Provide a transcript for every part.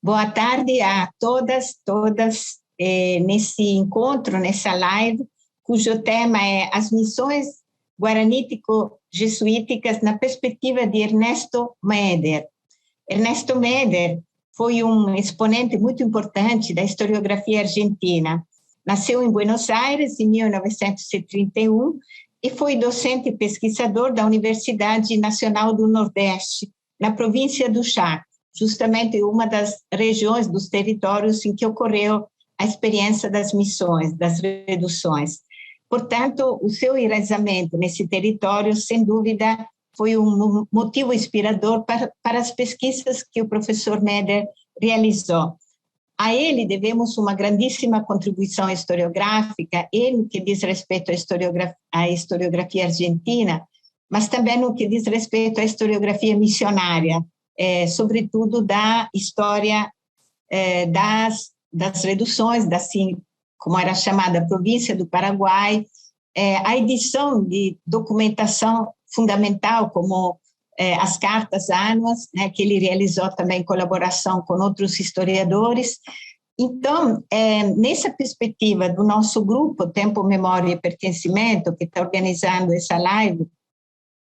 Boa tarde a todas, nesse encontro, nessa live, cujo tema é as missões guaranítico-jesuíticas na perspectiva de Ernesto Meder. Ernesto Meder foi um exponente muito importante da historiografia argentina. Nasceu em Buenos Aires em 1931 e foi docente e pesquisador da Universidade Nacional do Nordeste, na província do Chá, justamente uma das regiões dos territórios em que ocorreu a experiência das missões, das reduções. Portanto, o seu enraizamento nesse território, sem dúvida, foi um motivo inspirador para as pesquisas que o professor Meder realizou. A ele devemos uma grandíssima contribuição historiográfica, e no que diz respeito à historiografia argentina, mas também no que diz respeito à historiografia missionária, sobretudo da história das reduções, assim, como era chamada, província do Paraguai, a edição de documentação fundamental, como as cartas anuas, né, que ele realizou também em colaboração com outros historiadores. Então, nessa perspectiva do nosso grupo, Tempo, Memória e Pertencimento, que está organizando essa live,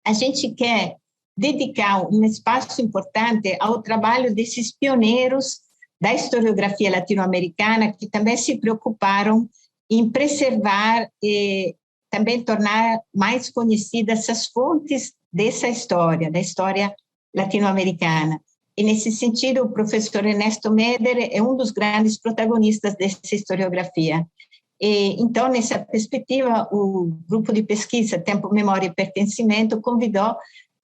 a gente quer dedicar um espaço importante ao trabalho desses pioneiros da historiografia latino-americana, que também se preocuparam em preservar e também tornar mais conhecidas essas fontes dessa história, da história latino-americana. E, nesse sentido, o professor Ernesto Meder é um dos grandes protagonistas dessa historiografia. E, então, nessa perspectiva, o grupo de pesquisa Tempo, Memória e Pertencimento convidou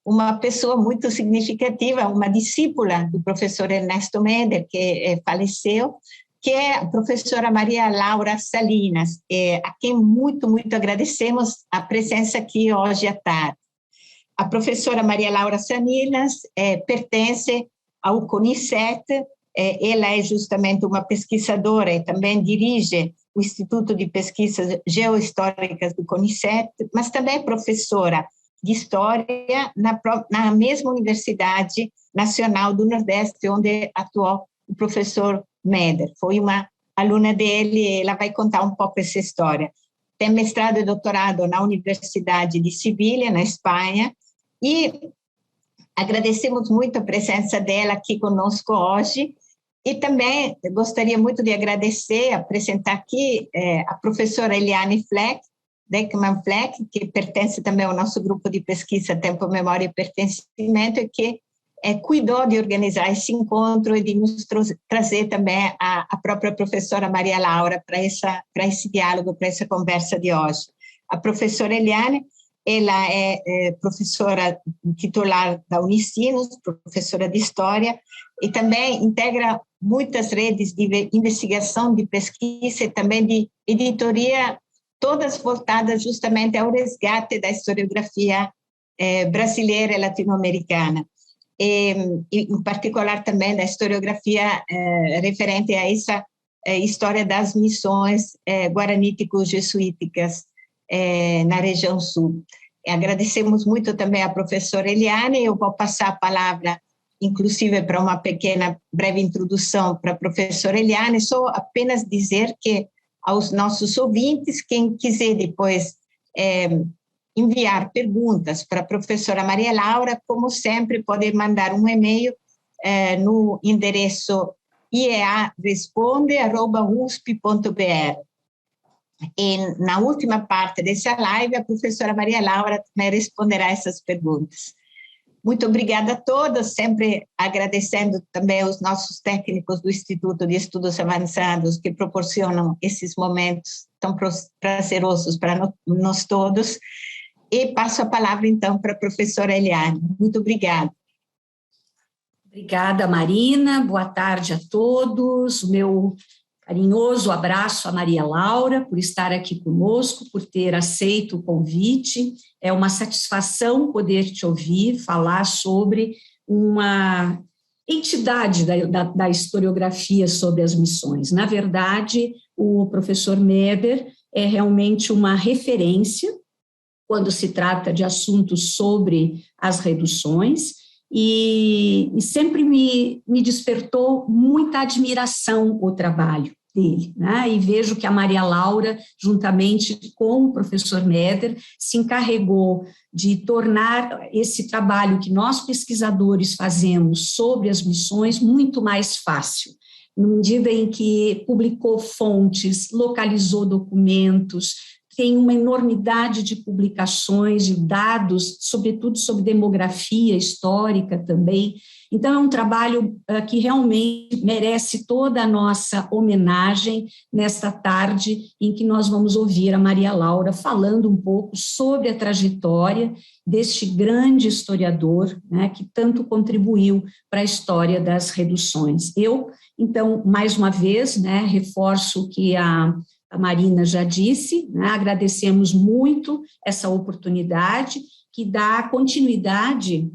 uma pessoa muito significativa, uma discípula do professor Ernesto Meder, que faleceu, que é a professora Maria Laura Salinas, a quem muito agradecemos a presença aqui hoje à tarde. A professora Maria Laura Salinas pertence ao CONICET, ela é justamente uma pesquisadora e também dirige o Instituto de Pesquisas Geohistóricas do CONICET, mas também é professora de História na mesma Universidade Nacional do Nordeste, onde atuou o professor Meder. Foi uma aluna dele, ela vai contar um pouco essa história. Tem mestrado e doutorado na Universidade de Sevilha, na Espanha, e agradecemos muito a presença dela aqui conosco hoje, e também gostaria muito de agradecer, apresentar aqui a professora Eliane Beckman Fleck, que pertence também ao nosso grupo de pesquisa Tempo, Memória e Pertencimento, e que cuidou de organizar esse encontro e de nos trazer também a própria professora Maria Laura para esse diálogo, para essa conversa de hoje. A professora Eliane, ela é professora titular da Unicinos, professora de História, e também integra muitas redes de investigação, de pesquisa e também de editoria, todas voltadas justamente ao resgate da historiografia brasileira e latino-americana, e em particular também da historiografia referente a essa história das missões guaranítico-jesuíticas na região sul. Agradecemos muito também à professora Eliane. Eu vou passar a palavra, inclusive, para uma pequena, breve introdução para a professora Eliane, só apenas dizer que aos nossos ouvintes, quem quiser depois enviar perguntas para a professora Maria Laura, como sempre, pode mandar um e-mail no endereço iearesponde@usp.br. E na última parte dessa live, a professora Maria Laura também responderá essas perguntas. Muito obrigada a todos, sempre agradecendo também aos nossos técnicos do Instituto de Estudos Avançados, que proporcionam esses momentos tão prazerosos para nós todos. E passo a palavra, então, para a professora Eliane. Muito obrigada. Obrigada, Marina. Boa tarde a todos. O meu carinhoso abraço a Maria Laura por estar aqui conosco, por ter aceito o convite. É uma satisfação poder te ouvir falar sobre uma entidade da historiografia sobre as missões. Na verdade, o professor Meder é realmente uma referência quando se trata de assuntos sobre as reduções, e sempre me despertou muita admiração o trabalho dele, né? E vejo que a Maria Laura, juntamente com o professor Meder, se encarregou de tornar esse trabalho que nós pesquisadores fazemos sobre as missões muito mais fácil, na medida em que publicou fontes, localizou documentos, tem uma enormidade de publicações, de dados, sobretudo sobre demografia histórica também. Então, é um trabalho que realmente merece toda a nossa homenagem nesta tarde em que nós vamos ouvir a Maria Laura falando um pouco sobre a trajetória deste grande historiador, né, que tanto contribuiu para a história das reduções. Eu, então, mais uma vez, né, reforço que a Marina já disse, né, agradecemos muito essa oportunidade que dá continuidade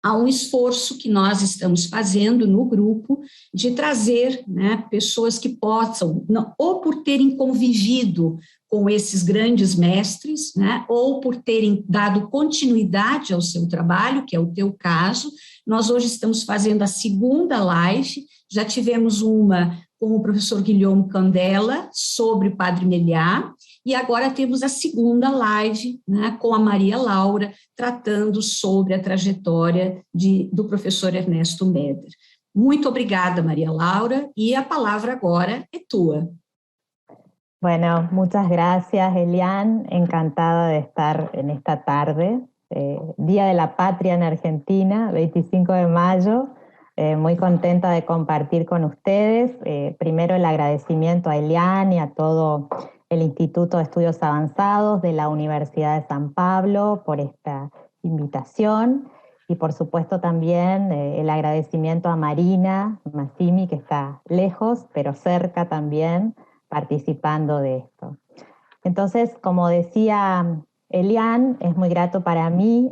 a um esforço que nós estamos fazendo no grupo de trazer, né, pessoas que possam, ou por terem convivido com esses grandes mestres, né, ou por terem dado continuidade ao seu trabalho, que é o teu caso. Nós hoje estamos fazendo a segunda live, já tivemos uma com o professor Guilherme Candela, sobre Padre Meliá, e agora temos a segunda live, né, com a Maria Laura, tratando sobre a trajetória do professor Ernesto Meder. Muito obrigada, Maria Laura, e a palavra agora é tua. Bueno, muchas gracias, Elian. Encantada de estar en esta tarde, Día de la Patria en Argentina, 25 de mayo. Muy contenta de compartir con ustedes. Primero el agradecimiento a Elian y a todo el Instituto de Estudios Avanzados de la Universidad de San Pablo por esta invitación. Y por supuesto también el agradecimiento a Marina Massimi, que está lejos, pero cerca también, participando de esto. Entonces, como decía Elian, es muy grato para mí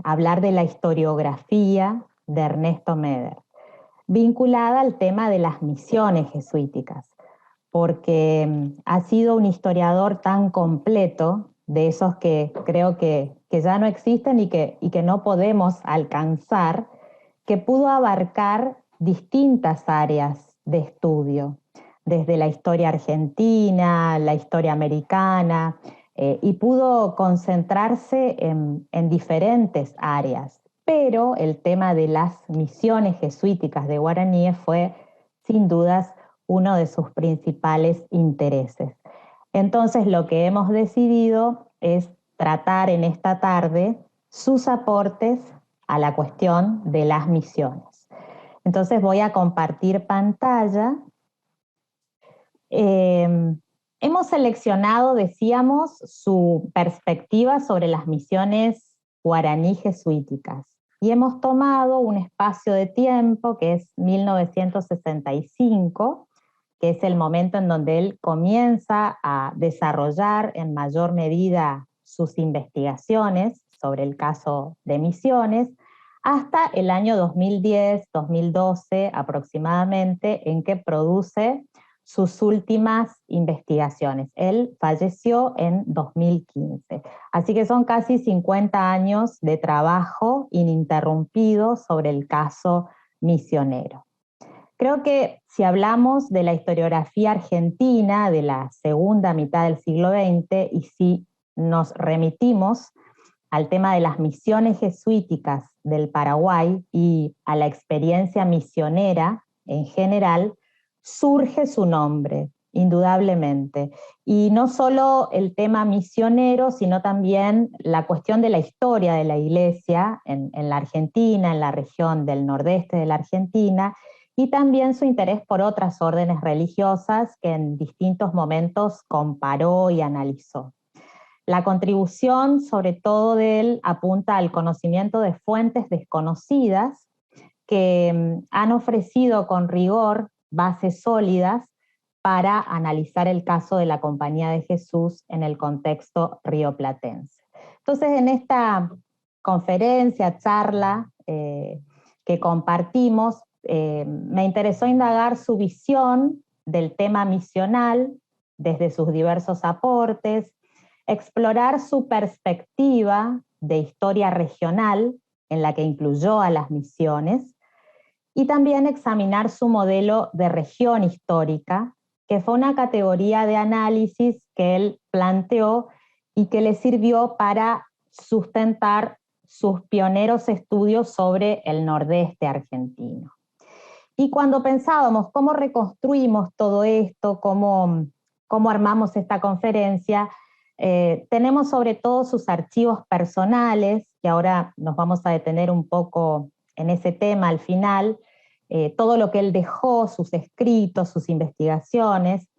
hablar de la historiografía de Ernesto Meder, vinculada al tema de las misiones jesuíticas, porque ha sido un historiador tan completo, de esos que creo que ya no existen y que no podemos alcanzar, que pudo abarcar distintas áreas de estudio, desde la historia argentina, la historia americana, y pudo concentrarse en diferentes áreas. Pero el tema de las misiones jesuíticas de guaraníes fue, sin dudas, uno de sus principales intereses. Entonces, lo que hemos decidido es tratar en esta tarde sus aportes a la cuestión de las misiones. Entonces, voy a compartir pantalla. Hemos seleccionado, decíamos, su perspectiva sobre las misiones guaraní jesuíticas. Y hemos tomado un espacio de tiempo que es 1965, que es el momento en donde él comienza a desarrollar en mayor medida sus investigaciones sobre el caso de misiones, hasta el año 2010, 2012 aproximadamente, en que produce sus últimas investigaciones. Él falleció en 2015. Así que son casi 50 años de trabajo ininterrumpido sobre el caso misionero. Creo que si hablamos de la historiografía argentina de la segunda mitad del siglo XX y si nos remitimos al tema de las misiones jesuíticas del Paraguay y a la experiencia misionera en general, surge su nombre, indudablemente. Y no solo el tema misionero, sino también la cuestión de la historia de la Iglesia en la Argentina, en la región del nordeste de la Argentina, y también su interés por otras órdenes religiosas que en distintos momentos comparó y analizó. La contribución, sobre todo de él, apunta al conocimiento de fuentes desconocidas que han ofrecido con rigor bases sólidas para analizar el caso de la Compañía de Jesús en el contexto rioplatense. Entonces, en esta conferencia, charla que compartimos, me interesó indagar su visión del tema misional desde sus diversos aportes, explorar su perspectiva de historia regional en la que incluyó a las misiones, y también examinar su modelo de región histórica, que fue una categoría de análisis que él planteó y que le sirvió para sustentar sus pioneros estudios sobre el nordeste argentino. Y cuando pensábamos cómo reconstruimos todo esto, cómo armamos esta conferencia, tenemos sobre todo sus archivos personales, que ahora nos vamos a detener un poco en ese tema al final, todo lo que él dejó, sus escritos, sus investigaciones,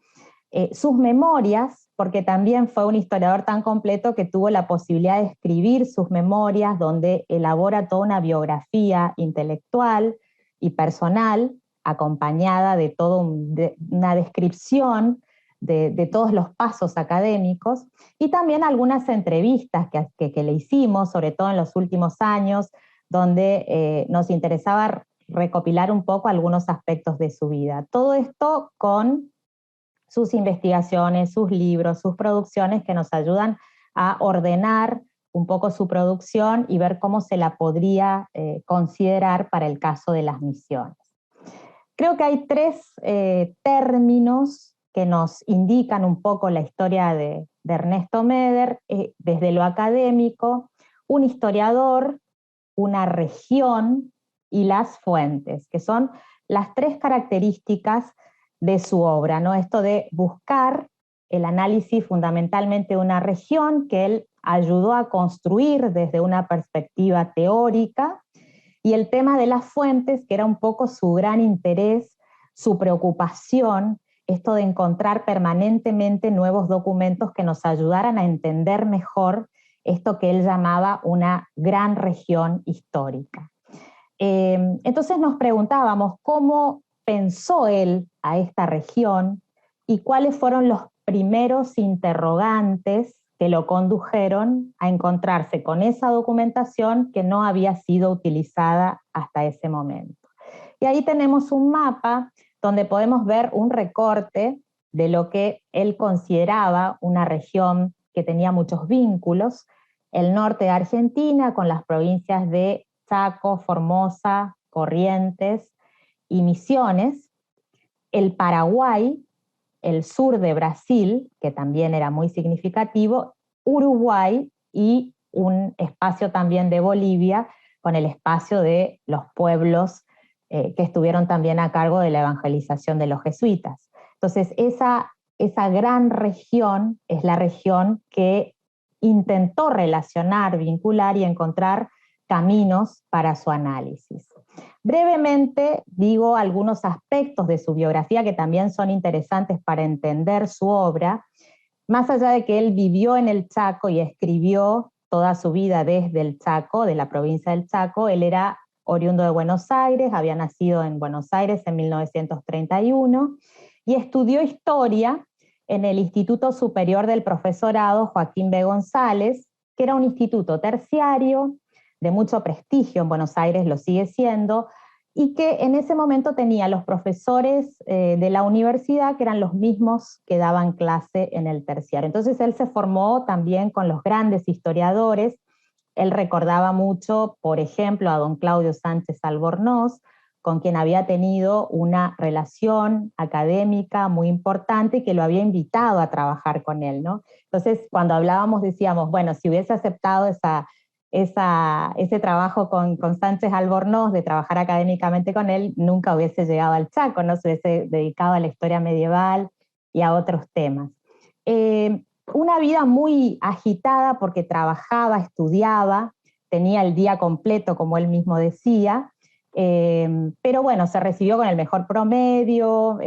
sus memorias, porque también fue un historiador tan completo que tuvo la posibilidad de escribir sus memorias, donde elabora toda una biografía intelectual y personal, acompañada de toda una descripción de todos los pasos académicos, y también algunas entrevistas que le hicimos, sobre todo en los últimos años, donde nos interesaba recopilar un poco algunos aspectos de su vida. Todo esto con sus investigaciones, sus libros, sus producciones que nos ayudan a ordenar un poco su producción y ver cómo se la podría considerar para el caso de las misiones. Creo que hay tres términos que nos indican un poco la historia de Ernesto Meder, desde lo académico: un historiador, una región y las fuentes, que son las tres características de su obra, ¿no? Esto de buscar el análisis fundamentalmente de una región que él ayudó a construir desde una perspectiva teórica, y el tema de las fuentes, que era un poco su gran interés, su preocupación, esto de encontrar permanentemente nuevos documentos que nos ayudaran a entender mejor esto que él llamaba una gran región histórica. Entonces nos preguntábamos cómo pensó él a esta región y cuáles fueron los primeros interrogantes que lo condujeron a encontrarse con esa documentación que no había sido utilizada hasta ese momento. Y ahí tenemos un mapa donde podemos ver un recorte de lo que él consideraba una región que tenía muchos vínculos: el norte de Argentina con las provincias de Chaco, Formosa, Corrientes y Misiones, el Paraguay, el sur de Brasil, que también era muy significativo, Uruguay y un espacio también de Bolivia, con el espacio de los pueblos que estuvieron también a cargo de la evangelización de los jesuitas. Entonces, esa gran región es la región que intentó relacionar, vincular y encontrar caminos para su análisis. Brevemente digo algunos aspectos de su biografía que también son interesantes para entender su obra. Más allá de que él vivió en el Chaco y escribió toda su vida desde el Chaco, de la provincia del Chaco, él era oriundo de Buenos Aires, había nacido en Buenos Aires en 1931 y estudió historia en el Instituto Superior del Profesorado Joaquín B. González, que era un instituto terciario de mucho prestigio en Buenos Aires, lo sigue siendo, y que en ese momento tenía los profesores de la universidad que eran los mismos que daban clase en el terciario. Entonces él se formó también con los grandes historiadores. Él recordaba mucho, por ejemplo, a don Claudio Sánchez Albornoz, con quien había tenido una relación académica muy importante y que lo había invitado a trabajar con él, ¿no? Entonces, cuando hablábamos decíamos, bueno, si hubiese aceptado ese trabajo con Sánchez Albornoz, de trabajar académicamente con él, nunca hubiese llegado al Chaco, no se hubiese dedicado a la historia medieval y a otros temas. Una vida muy agitada porque trabajaba, estudiaba, tenía el día completo, como él mismo decía, pero bueno, se recibió con el mejor promedio,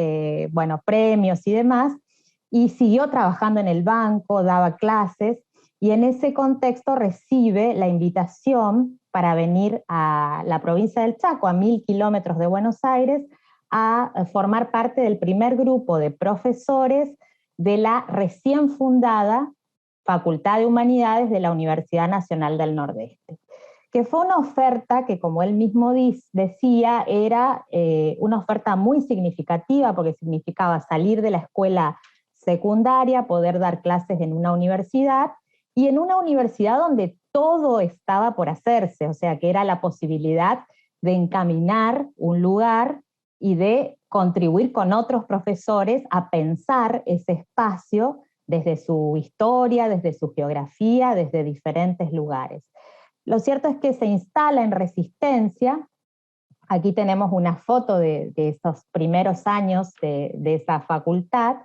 bueno, premios y demás, y siguió trabajando en el banco, daba clases, y en ese contexto recibe la invitación para venir a la provincia del Chaco, a 1000 kilómetros de Buenos Aires, a formar parte del primer grupo de profesores de la recién fundada Facultad de Humanidades de la Universidad Nacional del Nordeste, que fue una oferta que, como él mismo decía, era una oferta muy significativa porque significaba salir de la escuela secundaria, poder dar clases en una universidad y en una universidad donde todo estaba por hacerse, o sea, que era la posibilidad de encaminar un lugar y de contribuir con otros profesores a pensar ese espacio desde su historia, desde su geografía, desde diferentes lugares. Lo cierto es que se instala en Resistencia. Aquí tenemos una foto de esos primeros años de esa facultad,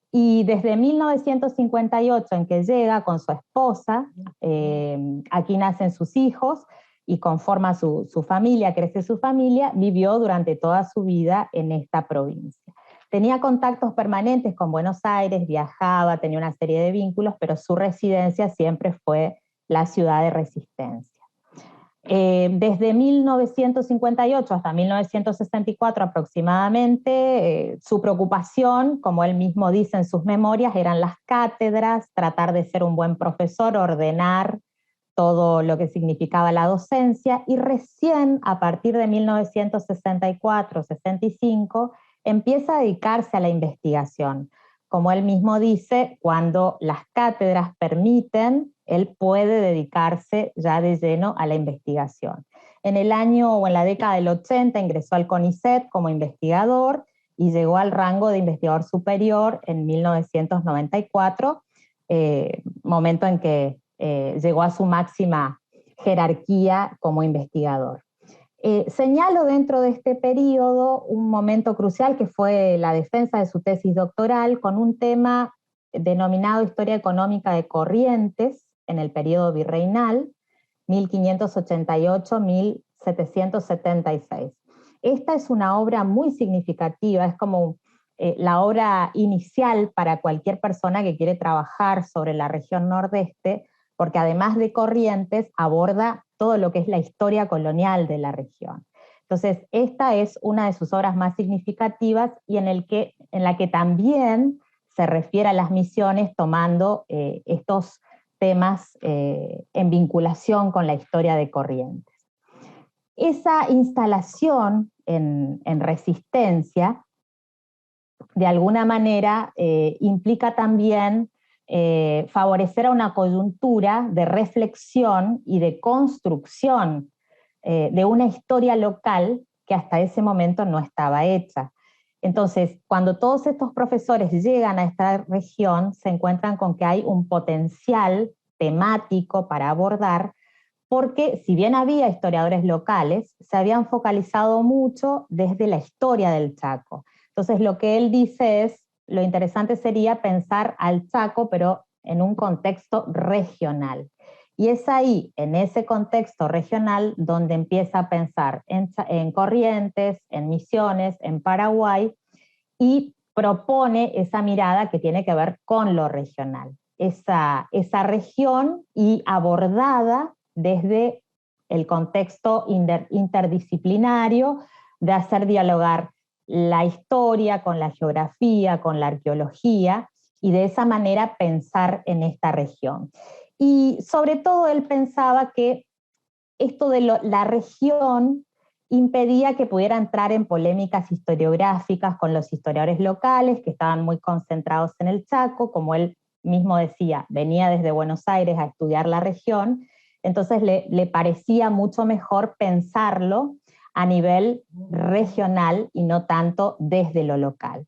y desde 1958, en que llega con su esposa, aquí nacen sus hijos y conforma su familia, crece su familia, vivió durante toda su vida en esta provincia. Tenía contactos permanentes con Buenos Aires, viajaba, tenía una serie de vínculos, pero su residencia siempre fue la ciudad de Resistencia. Desde 1958 hasta 1964 aproximadamente, su preocupación, como él mismo dice en sus memorias, eran las cátedras, tratar de ser un buen profesor, ordenar todo lo que significaba la docencia, y recién a partir de 1964-65 empieza a dedicarse a la investigación. Como él mismo dice, cuando las cátedras permiten, él puede dedicarse ya de lleno a la investigación. En el año o en la década del 80 ingresó al CONICET como investigador y llegó al rango de investigador superior en 1994, momento en que llegó a su máxima jerarquía como investigador. Señalo dentro de este periodo un momento crucial que fue la defensa de su tesis doctoral con un tema denominado Historia Económica de Corrientes en el periodo virreinal, 1588-1776. Esta es una obra muy significativa, es como la obra inicial para cualquier persona que quiere trabajar sobre la región nordeste, porque además de Corrientes aborda todo lo que es la historia colonial de la región. Entonces, esta es una de sus obras más significativas y en la que también se refiere a las misiones tomando estos temas en vinculación con la historia de Corrientes. Esa instalación en Resistencia, de alguna manera, implica también favorecer a una coyuntura de reflexión y de construcción de una historia local que hasta ese momento no estaba hecha. Entonces, cuando todos estos profesores llegan a esta región, se encuentran con que hay un potencial temático para abordar, porque si bien había historiadores locales, se habían focalizado mucho desde la historia del Chaco. Entonces, lo que él dice es, lo interesante sería pensar al Chaco, pero en un contexto regional. Y es ahí, en ese contexto regional, donde empieza a pensar en Corrientes, en Misiones, en Paraguay, y propone esa mirada que tiene que ver con lo regional. Esa región y abordada desde el contexto interdisciplinario de hacer dialogar la historia con la geografía, con la arqueología, y de esa manera pensar en esta región. Y sobre todo él pensaba que esto de la región impedía que pudiera entrar en polémicas historiográficas con los historiadores locales que estaban muy concentrados en el Chaco, como él mismo decía, venía desde Buenos Aires a estudiar la región, entonces le parecía mucho mejor pensarlo a nivel regional y no tanto desde lo local.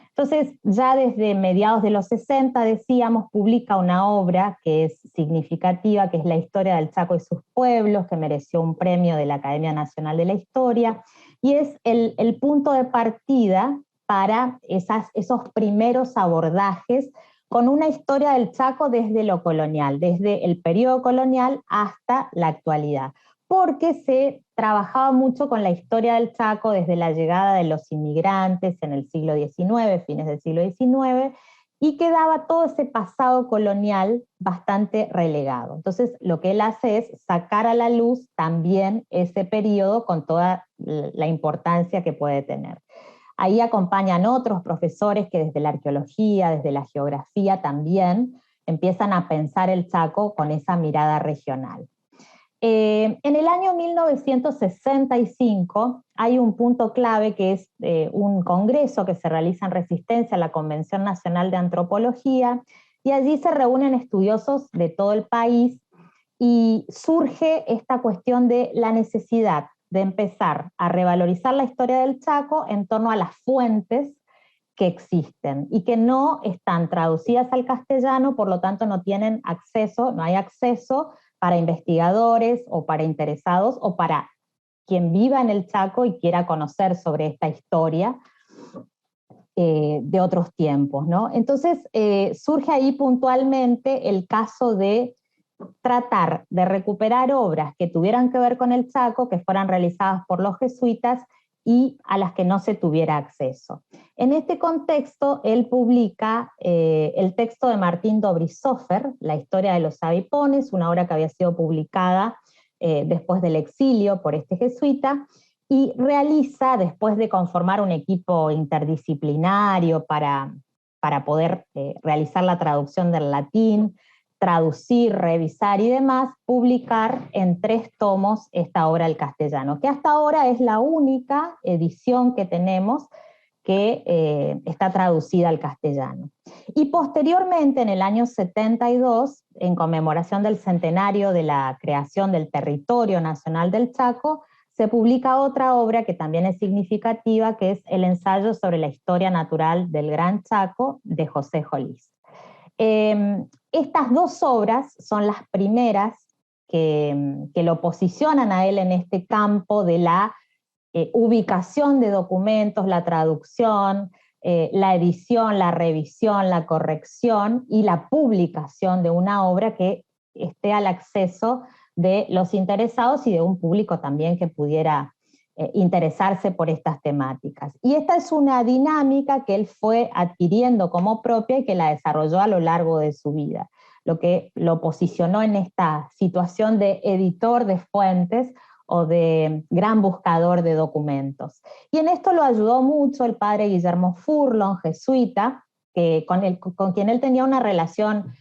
Entonces, ya desde mediados de los 60, decíamos, publica una obra que es significativa, que es La historia del Chaco y sus pueblos, que mereció un premio de la Academia Nacional de la Historia, y es el punto de partida para esos primeros abordajes con una historia del Chaco desde lo colonial, desde el periodo colonial hasta la actualidad, porque se trabajaba mucho con la historia del Chaco desde la llegada de los inmigrantes en el siglo XIX, fines del siglo XIX, y quedaba todo ese pasado colonial bastante relegado. Entonces, lo que él hace es sacar a la luz también ese periodo con toda la importancia que puede tener. Ahí acompañan otros profesores que desde la arqueología, desde la geografía también, empiezan a pensar el Chaco con esa mirada regional. En el año 1965 hay un punto clave que es un congreso que se realiza en Resistencia, la Convención Nacional de Antropología, y allí se reúnen estudiosos de todo el país y surge esta cuestión de la necesidad de empezar a revalorizar la historia del Chaco en torno a las fuentes que existen y que no están traducidas al castellano, por lo tanto no tienen acceso, no hay acceso para investigadores o para interesados o para quien viva en el Chaco y quiera conocer sobre esta historia de otros tiempos, ¿no? Entonces surge ahí puntualmente el caso de tratar de recuperar obras que tuvieran que ver con el Chaco, que fueran realizadas por los jesuitas y a las que no se tuviera acceso. En este contexto, él publica el texto de Martín Dobrizófer, La historia de los avipones, una obra que había sido publicada después del exilio por este jesuita, y realiza, después de conformar un equipo interdisciplinario para poder realizar la traducción del latín, traducir, revisar y demás, publicar en 3 tomos esta obra al castellano, que hasta ahora es la única edición que tenemos que está traducida al castellano. Y posteriormente, en el año 72, en conmemoración del centenario de la creación del Territorio Nacional del Chaco, se publica otra obra que también es significativa, que es el ensayo sobre la historia natural del Gran Chaco, de José Jolís. Estas 2 obras son las primeras que lo posicionan a él en este campo de la ubicación de documentos, la traducción, la edición, la revisión, la corrección y la publicación de una obra que esté al acceso de los interesados y de un público también que pudiera interesarse por estas temáticas. Y esta es una dinámica que él fue adquiriendo como propia y que la desarrolló a lo largo de su vida, lo que lo posicionó en esta situación de editor de fuentes o de gran buscador de documentos. Y en esto lo ayudó mucho el padre Guillermo Furlong, jesuita, con quien él tenía una relación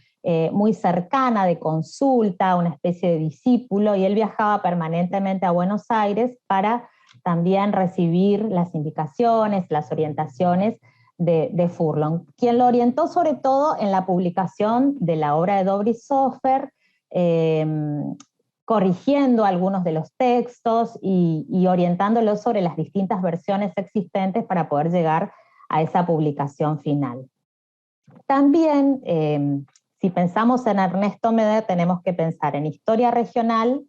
muy cercana de consulta, una especie de discípulo, y él viajaba permanentemente a Buenos Aires para también recibir las indicaciones, las orientaciones de Furlong, quien lo orientó sobre todo en la publicación de la obra de Dobrizófer, corrigiendo algunos de los textos y orientándolo sobre las distintas versiones existentes para poder llegar a esa publicación final. También, si pensamos en Ernesto Meder, tenemos que pensar en historia regional,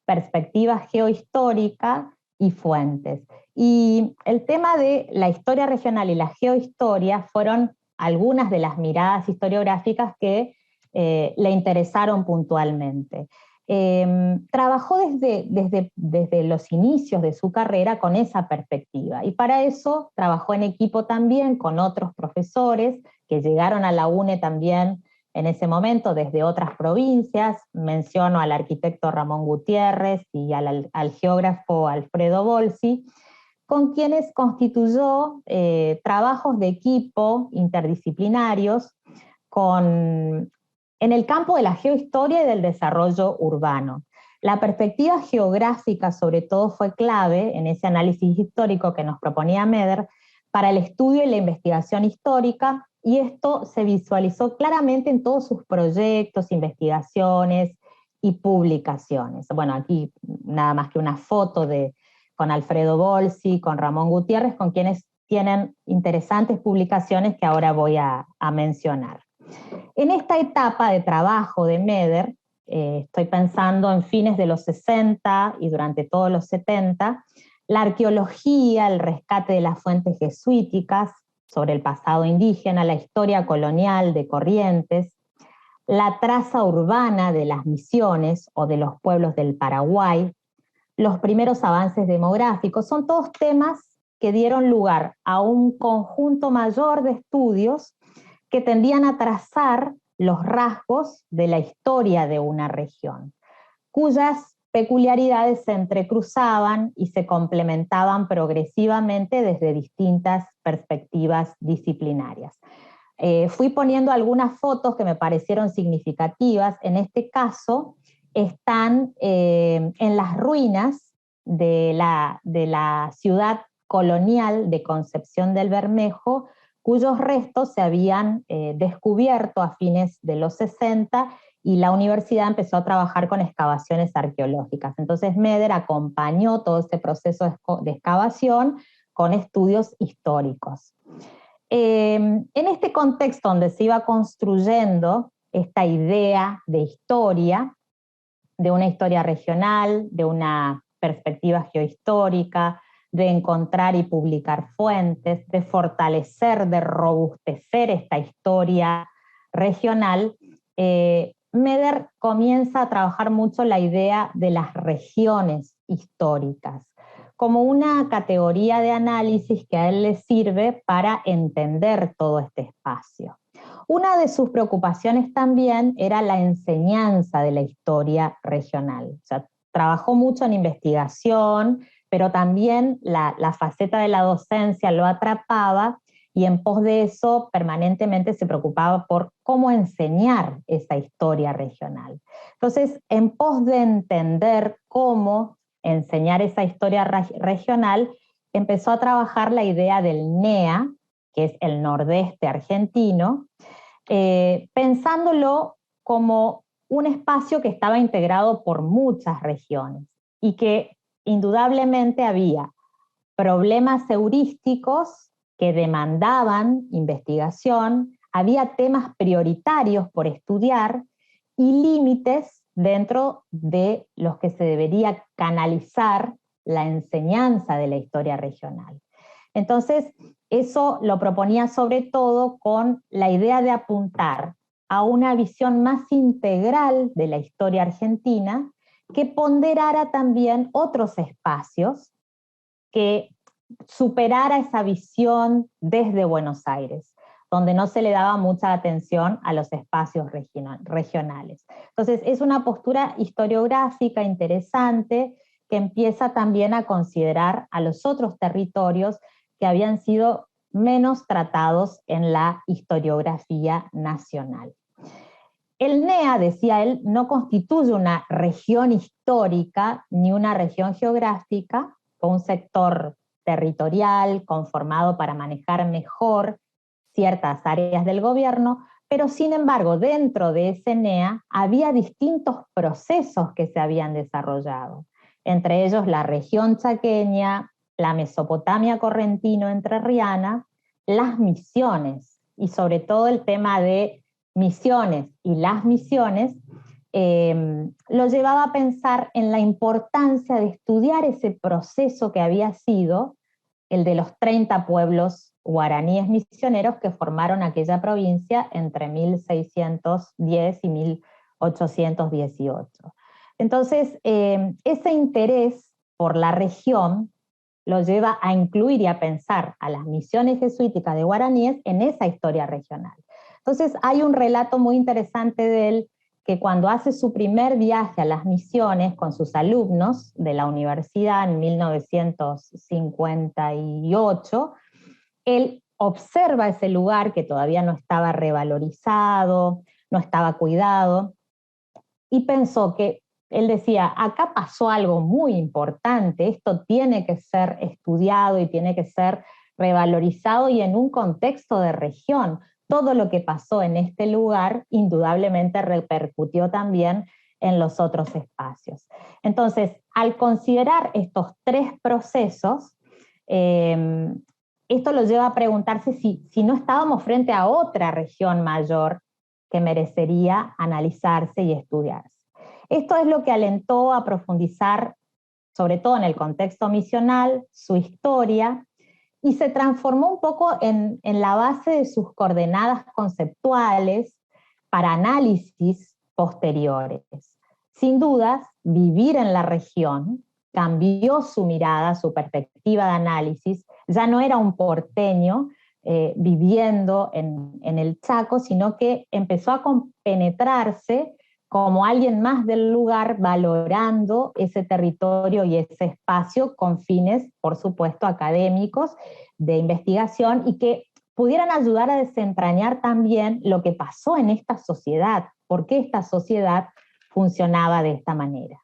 perspectiva geohistórica y fuentes. Y el tema de la historia regional y la geohistoria fueron algunas de las miradas historiográficas que le interesaron puntualmente. Trabajó desde los inicios de su carrera con esa perspectiva, y para eso trabajó en equipo también con otros profesores que llegaron a la UNE también en ese momento desde otras provincias. Menciono al arquitecto Ramón Gutiérrez y al geógrafo Alfredo Bolsi, con quienes constituyó trabajos de equipo interdisciplinarios en el campo de la geohistoria y del desarrollo urbano. La perspectiva geográfica, sobre todo, fue clave en ese análisis histórico que nos proponía Meder para el estudio y la investigación histórica, y esto se visualizó claramente en todos sus proyectos, investigaciones y publicaciones. Bueno, aquí nada más que una foto con Alfredo Bolsi, con Ramón Gutiérrez, con quienes tienen interesantes publicaciones que ahora voy a mencionar. En esta etapa de trabajo de Meder, estoy pensando en fines de los 60 y durante todos los 70, la arqueología, el rescate de las fuentes jesuíticas sobre el pasado indígena, la historia colonial de Corrientes, la traza urbana de las misiones o de los pueblos del Paraguay, los primeros avances demográficos, son todos temas que dieron lugar a un conjunto mayor de estudios que tendían a trazar los rasgos de la historia de una región, cuyas peculiaridades se entrecruzaban y se complementaban progresivamente desde distintas perspectivas disciplinarias. Fui poniendo algunas fotos que me parecieron significativas. En este caso están en las ruinas de la ciudad colonial de Concepción del Bermejo, cuyos restos se habían descubierto a fines de los 60 y la universidad empezó a trabajar con excavaciones arqueológicas. Entonces Meder acompañó todo este proceso de excavación con estudios históricos. En este contexto donde se iba construyendo esta idea de historia, de una historia regional, de una perspectiva geohistórica, de encontrar y publicar fuentes, de fortalecer, de robustecer esta historia regional, Meder comienza a trabajar mucho la idea de las regiones históricas, como una categoría de análisis que a él le sirve para entender todo este espacio. Una de sus preocupaciones también era la enseñanza de la historia regional. O sea, trabajó mucho en investigación, pero también la faceta de la docencia lo atrapaba, y en pos de eso permanentemente se preocupaba por cómo enseñar esa historia regional. Entonces, en pos de entender cómo enseñar esa historia regional, empezó a trabajar la idea del NEA, que es el nordeste argentino, pensándolo como un espacio que estaba integrado por muchas regiones y que indudablemente había problemas heurísticos que demandaban investigación, había temas prioritarios por estudiar y límites dentro de los que se debería canalizar la enseñanza de la historia regional. Entonces, eso lo proponía sobre todo con la idea de apuntar a una visión más integral de la historia argentina, que ponderara también otros espacios, que superara esa visión desde Buenos Aires, donde no se le daba mucha atención a los espacios regionales. Entonces, es una postura historiográfica interesante que empieza también a considerar a los otros territorios que habían sido menos tratados en la historiografía nacional. El NEA, decía él, no constituye una región histórica ni una región geográfica, con un sector territorial conformado para manejar mejor ciertas áreas del gobierno, pero sin embargo dentro de ese NEA había distintos procesos que se habían desarrollado, entre ellos la región chaqueña, la Mesopotamia correntino-entrerriana, las misiones, y sobre todo el tema de misiones y las misiones, lo llevaba a pensar en la importancia de estudiar ese proceso que había sido el de los 30 pueblos guaraníes misioneros que formaron aquella provincia entre 1610 y 1818. Entonces, ese interés por la región lo lleva a incluir y a pensar a las misiones jesuíticas de guaraníes en esa historia regional. Entonces, hay un relato muy interesante de él, que cuando hace su primer viaje a las misiones con sus alumnos de la universidad en 1958, él observa ese lugar que todavía no estaba revalorizado, no estaba cuidado, y pensó que, él decía, acá pasó algo muy importante, esto tiene que ser estudiado y tiene que ser revalorizado, y en un contexto de región. Todo lo que pasó en este lugar indudablemente repercutió también en los otros espacios. Entonces, al considerar estos tres procesos, esto lo lleva a preguntarse si no estábamos frente a otra región mayor que merecería analizarse y estudiarse. Esto es lo que alentó a profundizar, sobre todo en el contexto misional, su historia, y se transformó un poco en la base de sus coordenadas conceptuales para análisis posteriores. Sin dudas, vivir en la región cambió su mirada, su perspectiva de análisis. Ya no era un porteño viviendo en el Chaco, sino que empezó a compenetrarse como alguien más del lugar, valorando ese territorio y ese espacio con fines, por supuesto, académicos, de investigación, y que pudieran ayudar a desentrañar también lo que pasó en esta sociedad, por qué esta sociedad funcionaba de esta manera.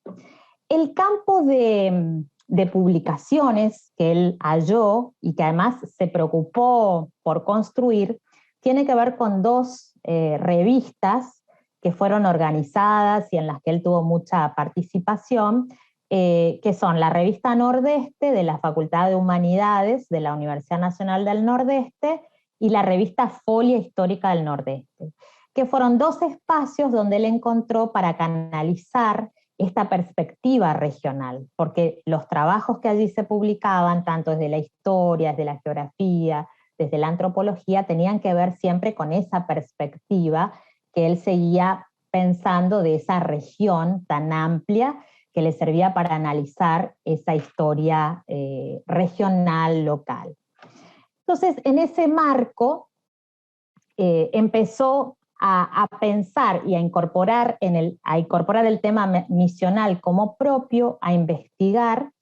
El campo de de publicaciones que él halló y que además se preocupó por construir, tiene que ver con dos revistas que fueron organizadas y en las que él tuvo mucha participación, que son la revista Nordeste de la Facultad de Humanidades de la Universidad Nacional del Nordeste y la revista Folia Histórica del Nordeste, que fueron dos espacios donde él encontró para canalizar esta perspectiva regional, porque los trabajos que allí se publicaban, tanto desde la historia, desde la geografía, desde la antropología, tenían que ver siempre con esa perspectiva que él seguía pensando de esa región tan amplia que le servía para analizar esa historia regional, local. Entonces, en ese marco, empezó a pensar y a incorporar el tema misional como propio, a investigar,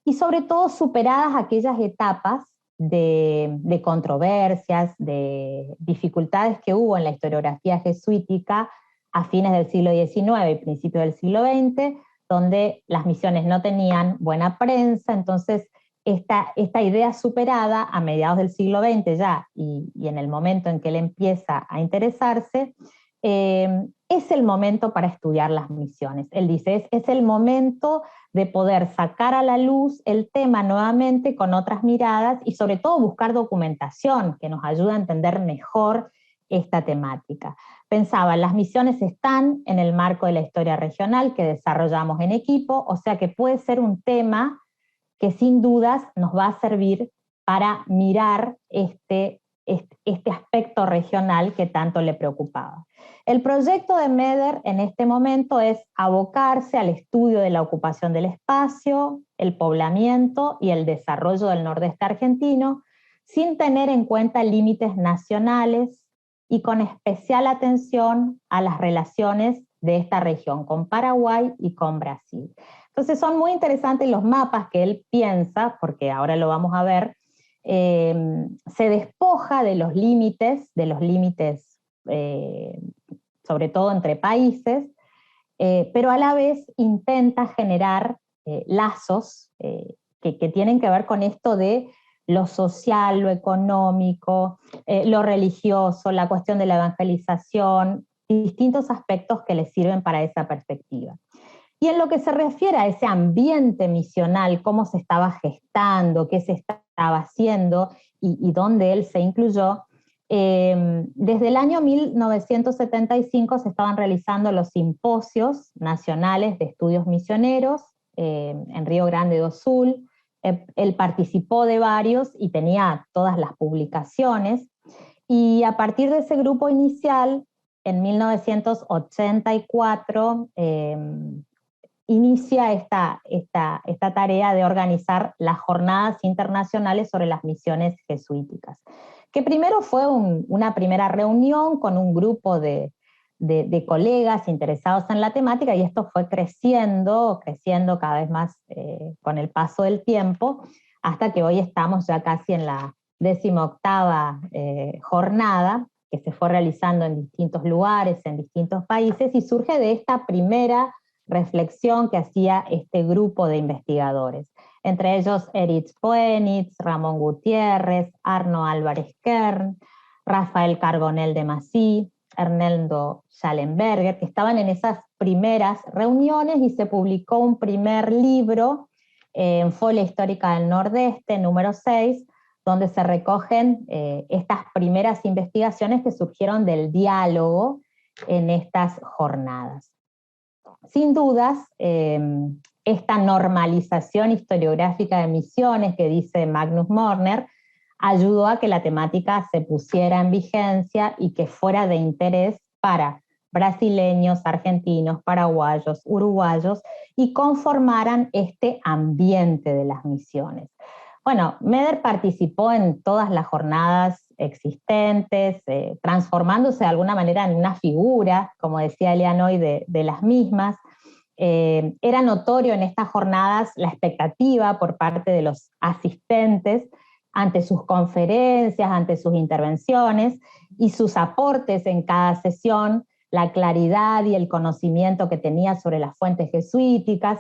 y sobre todo superadas aquellas etapas de controversias, de dificultades que hubo en la historiografía jesuítica a fines del siglo XIX y principios del siglo XX, donde las misiones no tenían buena prensa. Entonces esta idea superada a mediados del siglo XX ya, y en el momento en que él empieza a interesarse, es el momento para estudiar las misiones. Él dice, es el momento de poder sacar a la luz el tema nuevamente con otras miradas y sobre todo buscar documentación que nos ayude a entender mejor esta temática. Pensaba, las misiones están en el marco de la historia regional que desarrollamos en equipo, o sea que puede ser un tema que sin dudas nos va a servir para mirar este aspecto regional que tanto le preocupaba. El proyecto de Meder en este momento es abocarse al estudio de la ocupación del espacio, el poblamiento y el desarrollo del nordeste argentino, sin tener en cuenta límites nacionales y con especial atención a las relaciones de esta región con Paraguay y con Brasil. Entonces son muy interesantes los mapas que él piensa, porque ahora lo vamos a ver. Se despoja de los límites, sobre todo entre países, pero a la vez intenta generar lazos que tienen que ver con esto de lo social, lo económico, lo religioso, la cuestión de la evangelización, distintos aspectos que le sirven para esa perspectiva. Y en lo que se refiere a ese ambiente misional, cómo se estaba gestando, qué se estaba haciendo y dónde él se incluyó, desde el año 1975 se estaban realizando los simposios nacionales de estudios misioneros en Río Grande do Sul. Él participó de varios y tenía todas las publicaciones. Y a partir de ese grupo inicial, en 1984, inicia esta tarea de organizar las jornadas internacionales sobre las misiones jesuíticas, que primero fue una primera reunión con un grupo de colegas interesados en la temática, y esto fue creciendo cada vez más con el paso del tiempo, hasta que hoy estamos ya casi en la 18ª jornada, que se fue realizando en distintos lugares, en distintos países, y surge de esta primera reflexión que hacía este grupo de investigadores, entre ellos Erich Phoenix, Ramón Gutiérrez, Arno Álvarez Kern, Rafael Carbonell de Masí, Hernando Schallenberger, que estaban en esas primeras reuniones, y se publicó un primer libro en Folia Histórica del Nordeste, número 6, donde se recogen estas primeras investigaciones que surgieron del diálogo en estas jornadas. Sin dudas, esta normalización historiográfica de misiones que dice Magnus Mörner ayudó a que la temática se pusiera en vigencia y que fuera de interés para brasileños, argentinos, paraguayos, uruguayos, y conformaran este ambiente de las misiones. Bueno, Meder participó en todas las jornadas existentes, transformándose de alguna manera en una figura, como decía Elian hoy, de las mismas. Era notorio en estas jornadas la expectativa por parte de los asistentes ante sus conferencias, ante sus intervenciones y sus aportes en cada sesión, la claridad y el conocimiento que tenía sobre las fuentes jesuíticas,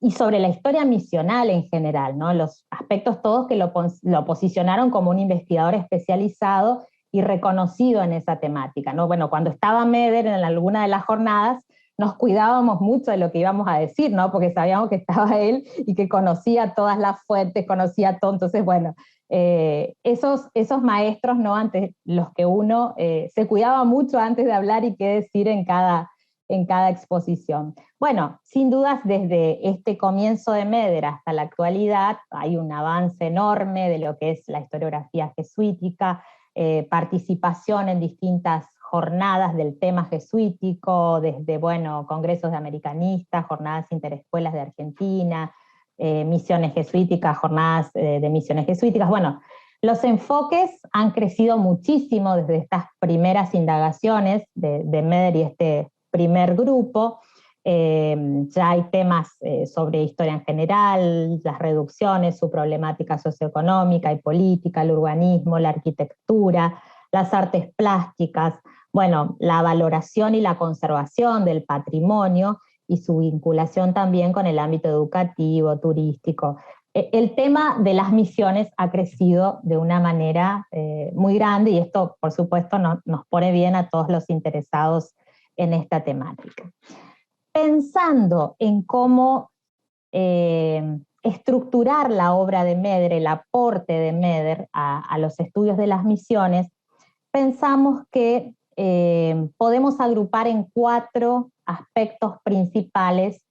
y sobre la historia misional en general, ¿no? Los aspectos todos que lo posicionaron como un investigador especializado y reconocido en esa temática, ¿no? Bueno, cuando estaba Meder en alguna de las jornadas, nos cuidábamos mucho de lo que íbamos a decir, ¿no? Porque sabíamos que estaba él y que conocía todas las fuentes, conocía todo. Entonces, bueno, esos maestros, ¿no? Antes, los que uno se cuidaba mucho antes de hablar y qué decir en cada exposición. Bueno, sin dudas, desde este comienzo de Meder hasta la actualidad, hay un avance enorme de lo que es la historiografía jesuítica, participación en distintas jornadas del tema jesuítico, desde, bueno, congresos de americanistas, jornadas interescuelas de Argentina, misiones jesuíticas, jornadas de misiones jesuíticas. Bueno, los enfoques han crecido muchísimo desde estas primeras indagaciones de Meder y este primer grupo. Ya hay temas sobre historia en general, las reducciones, su problemática socioeconómica y política, el urbanismo, la arquitectura, las artes plásticas, bueno, la valoración y la conservación del patrimonio y su vinculación también con el ámbito educativo, turístico. El tema de las misiones ha crecido de una manera muy grande y esto, por supuesto, nos pone bien a todos los interesados en esta temática. Pensando en cómo estructurar la obra de Meder, el aporte de Meder a los estudios de las misiones, pensamos que podemos agrupar en 4 aspectos principales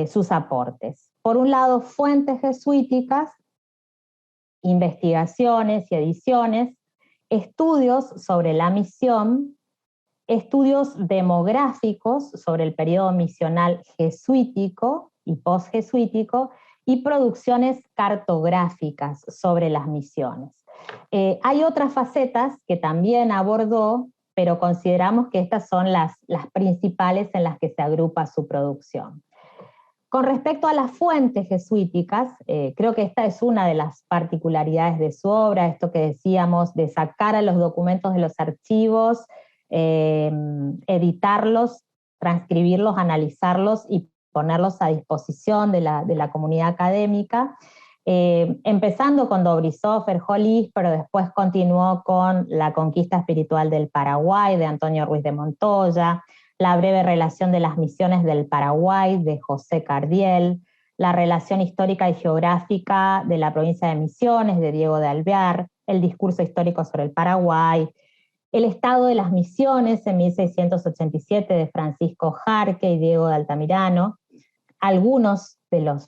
sus aportes. Por un lado, fuentes jesuíticas, investigaciones y ediciones, estudios sobre la misión, estudios demográficos sobre el periodo misional jesuítico y posjesuítico, y producciones cartográficas sobre las misiones. Hay otras facetas que también abordó, pero consideramos que estas son las principales en las que se agrupa su producción. Con respecto a las fuentes jesuíticas, creo que esta es una de las particularidades de su obra, esto que decíamos de sacar a los documentos de los archivos, editarlos, transcribirlos, analizarlos y ponerlos a disposición de la comunidad académica, empezando con Dobrizhov, Erjolís, pero después continuó con La conquista espiritual del Paraguay, de Antonio Ruiz de Montoya, La breve relación de las misiones del Paraguay, de José Cardiel, La relación histórica y geográfica de la provincia de Misiones, de Diego de Alvear, El discurso histórico sobre el Paraguay, El estado de las misiones en 1687 de Francisco Jarque y Diego de Altamirano, algunos de los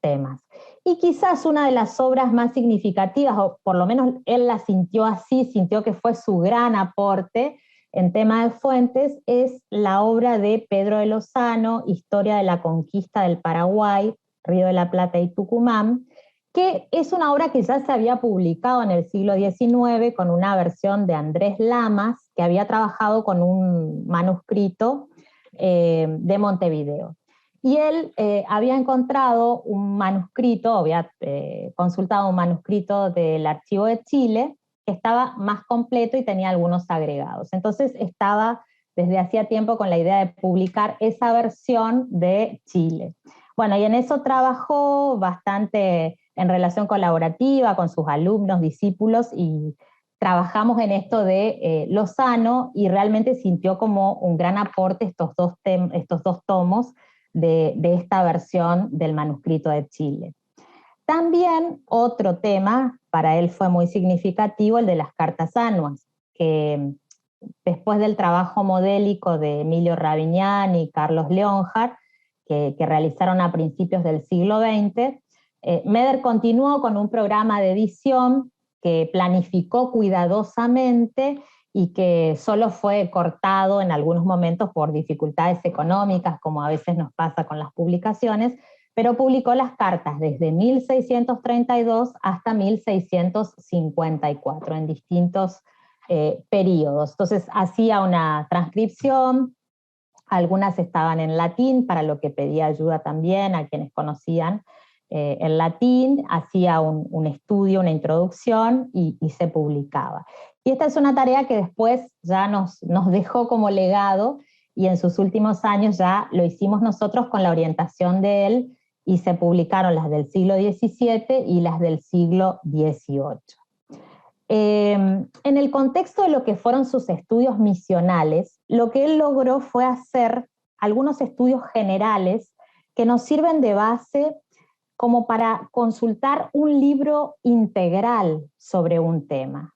temas. Y quizás una de las obras más significativas, o por lo menos él la sintió así, sintió que fue su gran aporte en tema de fuentes, es la obra de Pedro de Lozano, Historia de la conquista del Paraguay, Río de la Plata y Tucumán, que es una obra que ya se había publicado en el siglo XIX con una versión de Andrés Lamas, que había trabajado con un manuscrito de Montevideo. Y él había encontrado un manuscrito, había consultado un manuscrito del Archivo de Chile, que estaba más completo y tenía algunos agregados. Entonces estaba desde hacía tiempo con la idea de publicar esa versión de Chile. Bueno, y en eso trabajó bastante en relación colaborativa con sus alumnos, discípulos, y trabajamos en esto de Lozano, y realmente sintió como un gran aporte estos dos tomos de esta versión del manuscrito de Chile. También otro tema para él fue muy significativo, el de las cartas anuas, que después del trabajo modélico de Emilio Raviñán y Carlos Leonhardt, que realizaron a principios del siglo XX, Meder continuó con un programa de edición que planificó cuidadosamente y que solo fue cortado en algunos momentos por dificultades económicas, como a veces nos pasa con las publicaciones, pero publicó las cartas desde 1632 hasta 1654, en distintos periodos. Entonces hacía una transcripción, algunas estaban en latín, para lo que pedía ayuda también a quienes conocían el latín, hacía un estudio, una introducción y se publicaba. Y esta es una tarea que después ya nos dejó como legado, y en sus últimos años ya lo hicimos nosotros con la orientación de él, y se publicaron las del siglo XVII y las del siglo XVIII. En el contexto de lo que fueron sus estudios misionales, lo que él logró fue hacer algunos estudios generales que nos sirven de base como para consultar un libro integral sobre un tema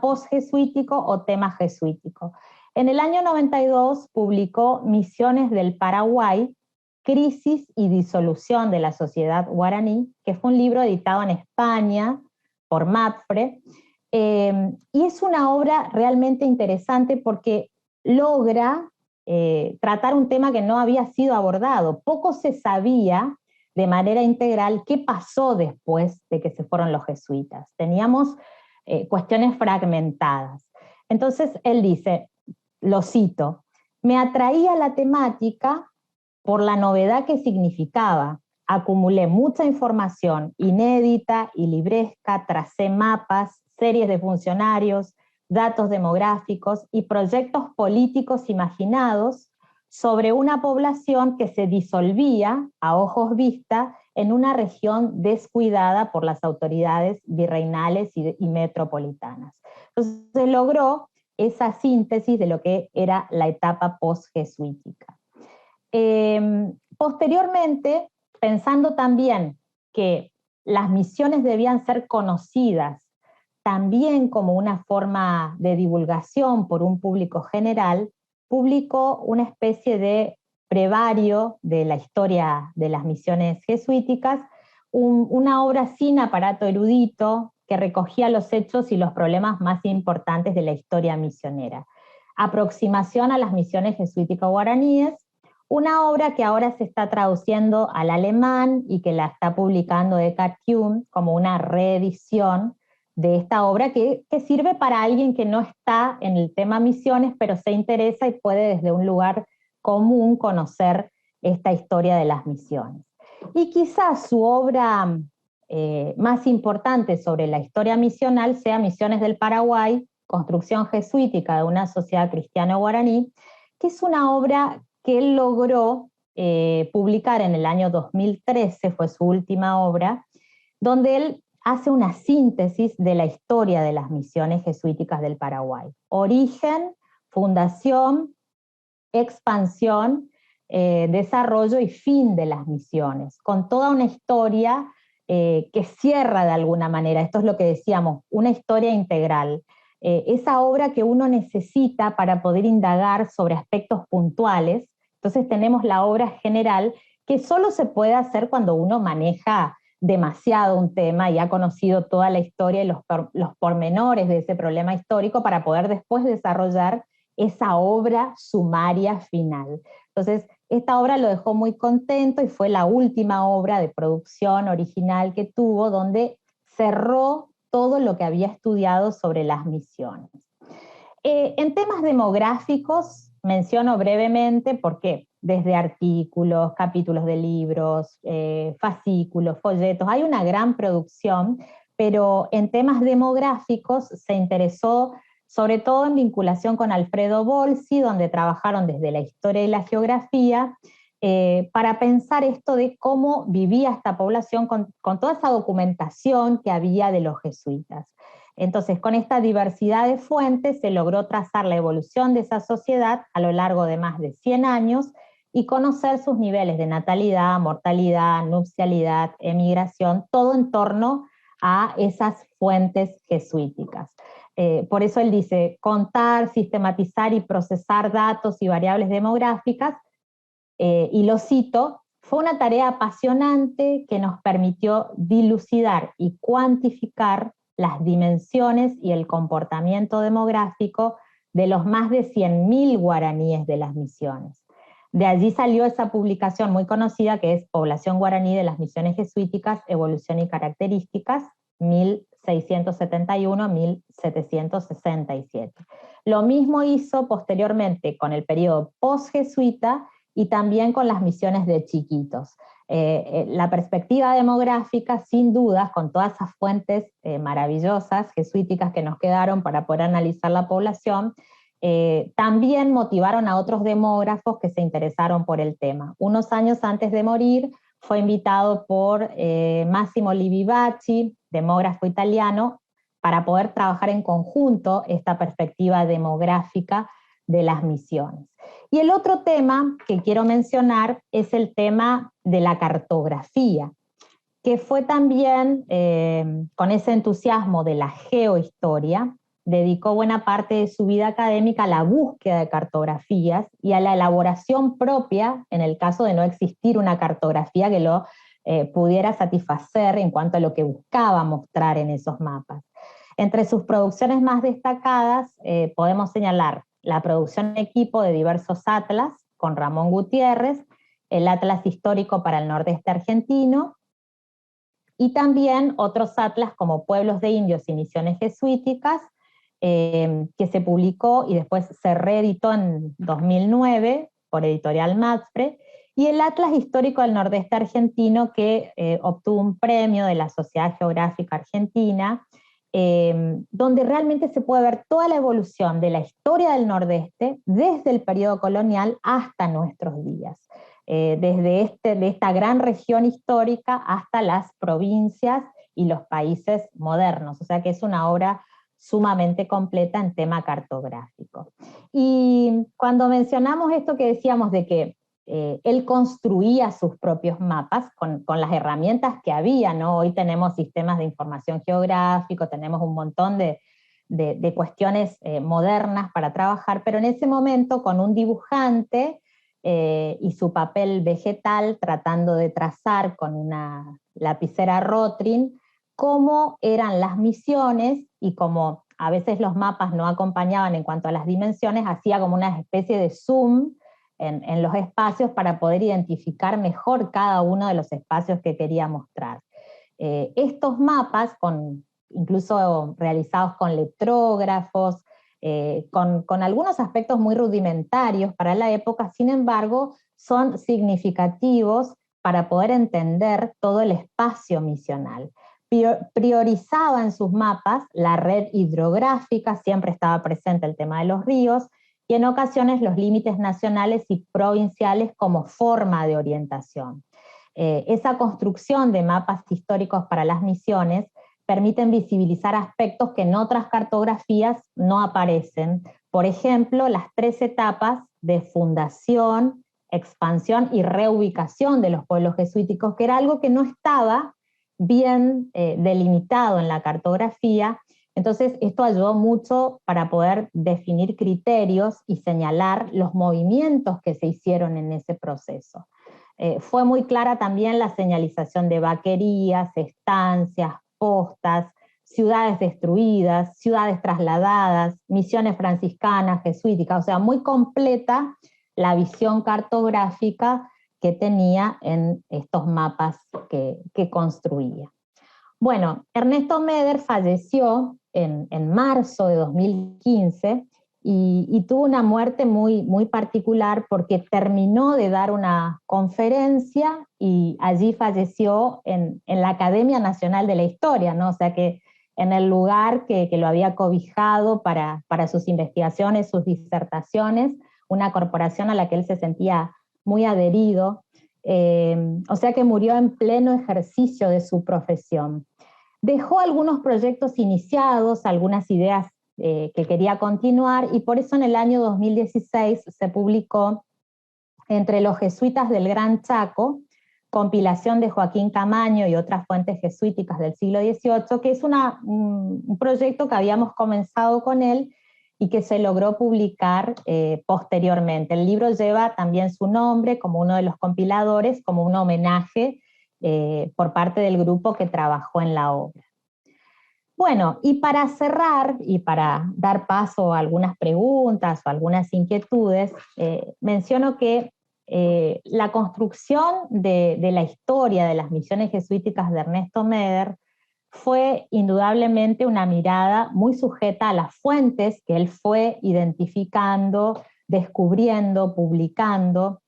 post-jesuítico o tema jesuítico. En el año 92 publicó Misiones del Paraguay, Crisis y Disolución de la Sociedad Guaraní, que fue un libro editado en España por MAPFRE, y es una obra realmente interesante porque logra tratar un tema que no había sido abordado. Poco se sabía de manera integral qué pasó después de que se fueron los jesuitas. Teníamos cuestiones fragmentadas. Entonces él dice, lo cito, me atraía la temática por la novedad que significaba. Acumulé mucha información inédita y libresca, tracé mapas, series de funcionarios, datos demográficos y proyectos políticos imaginados sobre una población que se disolvía a ojos vistas en una región descuidada por las autoridades virreinales y metropolitanas. Entonces se logró esa síntesis de lo que era la etapa post-jesuítica. Posteriormente, pensando también que las misiones debían ser conocidas también como una forma de divulgación por un público general, publicó una especie de brevario de la historia de las misiones jesuíticas, una obra sin aparato erudito que recogía los hechos y los problemas más importantes de la historia misionera. Aproximación a las misiones jesuíticas guaraníes, una obra que ahora se está traduciendo al alemán y que la está publicando Eckhart Hume como una reedición de esta obra que sirve para alguien que no está en el tema misiones, pero se interesa y puede desde un lugar común conocer esta historia de las misiones. Y quizás su obra más importante sobre la historia misional sea Misiones del Paraguay, construcción jesuítica de una sociedad cristiana guaraní, que es una obra que él logró publicar en el año 2013, fue su última obra, donde él hace una síntesis de la historia de las misiones jesuíticas del Paraguay. Origen, fundación, expansión, desarrollo y fin de las misiones, con toda una historia que cierra de alguna manera, esto es lo que decíamos, una historia integral. Esa obra que uno necesita para poder indagar sobre aspectos puntuales. Entonces tenemos la obra general que solo se puede hacer cuando uno maneja demasiado un tema y ha conocido toda la historia y los pormenores de ese problema histórico para poder después desarrollar esa obra sumaria final. Entonces, esta obra lo dejó muy contento y fue la última obra de producción original que tuvo, donde cerró todo lo que había estudiado sobre las misiones. En temas demográficos, menciono brevemente porque desde artículos, capítulos de libros, fascículos, folletos, hay una gran producción, pero en temas demográficos se interesó sobre todo en vinculación con Alfredo Bolsi, donde trabajaron desde la historia y la geografía, para pensar esto de cómo vivía esta población con toda esa documentación que había de los jesuitas. Entonces, con esta diversidad de fuentes se logró trazar la evolución de esa sociedad a lo largo de más de 100 años y conocer sus niveles de natalidad, mortalidad, nupcialidad, emigración, todo en torno a esas fuentes jesuíticas. Por eso él dice, contar, sistematizar y procesar datos y variables demográficas, y lo cito, fue una tarea apasionante que nos permitió dilucidar y cuantificar las dimensiones y el comportamiento demográfico de los más de 100.000 guaraníes de las misiones. De allí salió esa publicación muy conocida que es Población Guaraní de las Misiones Jesuíticas, Evolución y Características, 1671-1767. Lo mismo hizo posteriormente con el periodo post-jesuita y también con las misiones de chiquitos. La perspectiva demográfica, sin dudas, con todas esas fuentes maravillosas, jesuíticas que nos quedaron para poder analizar la población, también motivaron a otros demógrafos que se interesaron por el tema. Unos años antes de morir, fue invitado por Massimo Livi Bacci, demógrafo italiano, para poder trabajar en conjunto esta perspectiva demográfica de las misiones. Y el otro tema que quiero mencionar es el tema de la cartografía, que fue también, con ese entusiasmo de la geohistoria, dedicó buena parte de su vida académica a la búsqueda de cartografías y a la elaboración propia, en el caso de no existir una cartografía que lo pudiera satisfacer en cuanto a lo que buscaba mostrar en esos mapas. Entre sus producciones más destacadas podemos señalar la producción en equipo de diversos atlas con Ramón Gutiérrez, el Atlas Histórico para el Nordeste Argentino, y también otros atlas como Pueblos de Indios y Misiones Jesuíticas, que se publicó y después se reeditó en 2009 por Editorial Matspre, y el Atlas Histórico del Nordeste Argentino, que obtuvo un premio de la Sociedad Geográfica Argentina, donde realmente se puede ver toda la evolución de la historia del Nordeste desde el periodo colonial hasta nuestros días. Desde esta gran región histórica hasta las provincias y los países modernos, o sea que es una obra sumamente completa en tema cartográfico. Y cuando mencionamos esto que decíamos de que él construía sus propios mapas con las herramientas que había, ¿no? Hoy tenemos sistemas de información geográfico, tenemos un montón de cuestiones modernas para trabajar, pero en ese momento con un dibujante y su papel vegetal tratando de trazar con una lapicera Rotring cómo eran las misiones, y como a veces los mapas no acompañaban en cuanto a las dimensiones, hacía como una especie de zoom en los espacios para poder identificar mejor cada uno de los espacios que quería mostrar. Estos mapas, incluso realizados con letrógrafos, con algunos aspectos muy rudimentarios para la época, sin embargo, son significativos para poder entender todo el espacio misional. Priorizaba en sus mapas la red hidrográfica, siempre estaba presente el tema de los ríos, y en ocasiones los límites nacionales y provinciales como forma de orientación. Esa construcción de mapas históricos para las misiones permiten visibilizar aspectos que en otras cartografías no aparecen. Por ejemplo, las 3 etapas de fundación, expansión y reubicación de los pueblos jesuíticos, que era algo que no estaba bien delimitado en la cartografía. Entonces esto ayudó mucho para poder definir criterios y señalar los movimientos que se hicieron en ese proceso. Fue muy clara también la señalización de vaquerías, estancias, postas, ciudades destruidas, ciudades trasladadas, misiones franciscanas, jesuíticas, o sea, muy completa la visión cartográfica que tenía en estos mapas que construía. Bueno, Ernesto Meder falleció en marzo de 2015 y tuvo una muerte muy, muy particular porque terminó de dar una conferencia y allí falleció en la Academia Nacional de la Historia, ¿no? O sea que en el lugar que lo había cobijado para sus investigaciones, sus disertaciones, una corporación a la que él se sentía muy adherido, o sea que murió en pleno ejercicio de su profesión. Dejó algunos proyectos iniciados, algunas ideas que quería continuar, y por eso en el año 2016 se publicó Entre los jesuitas del Gran Chaco, compilación de Joaquín Camaño y otras fuentes jesuíticas del siglo XVIII, que es un proyecto que habíamos comenzado con él y que se logró publicar posteriormente. El libro lleva también su nombre como uno de los compiladores, como un homenaje por parte del grupo que trabajó en la obra. Bueno, y para cerrar y para dar paso a algunas preguntas o algunas inquietudes, menciono que la construcción de la historia de las misiones jesuíticas de Ernesto Meder fue indudablemente una mirada muy sujeta a las fuentes que él fue identificando, descubriendo, publicando,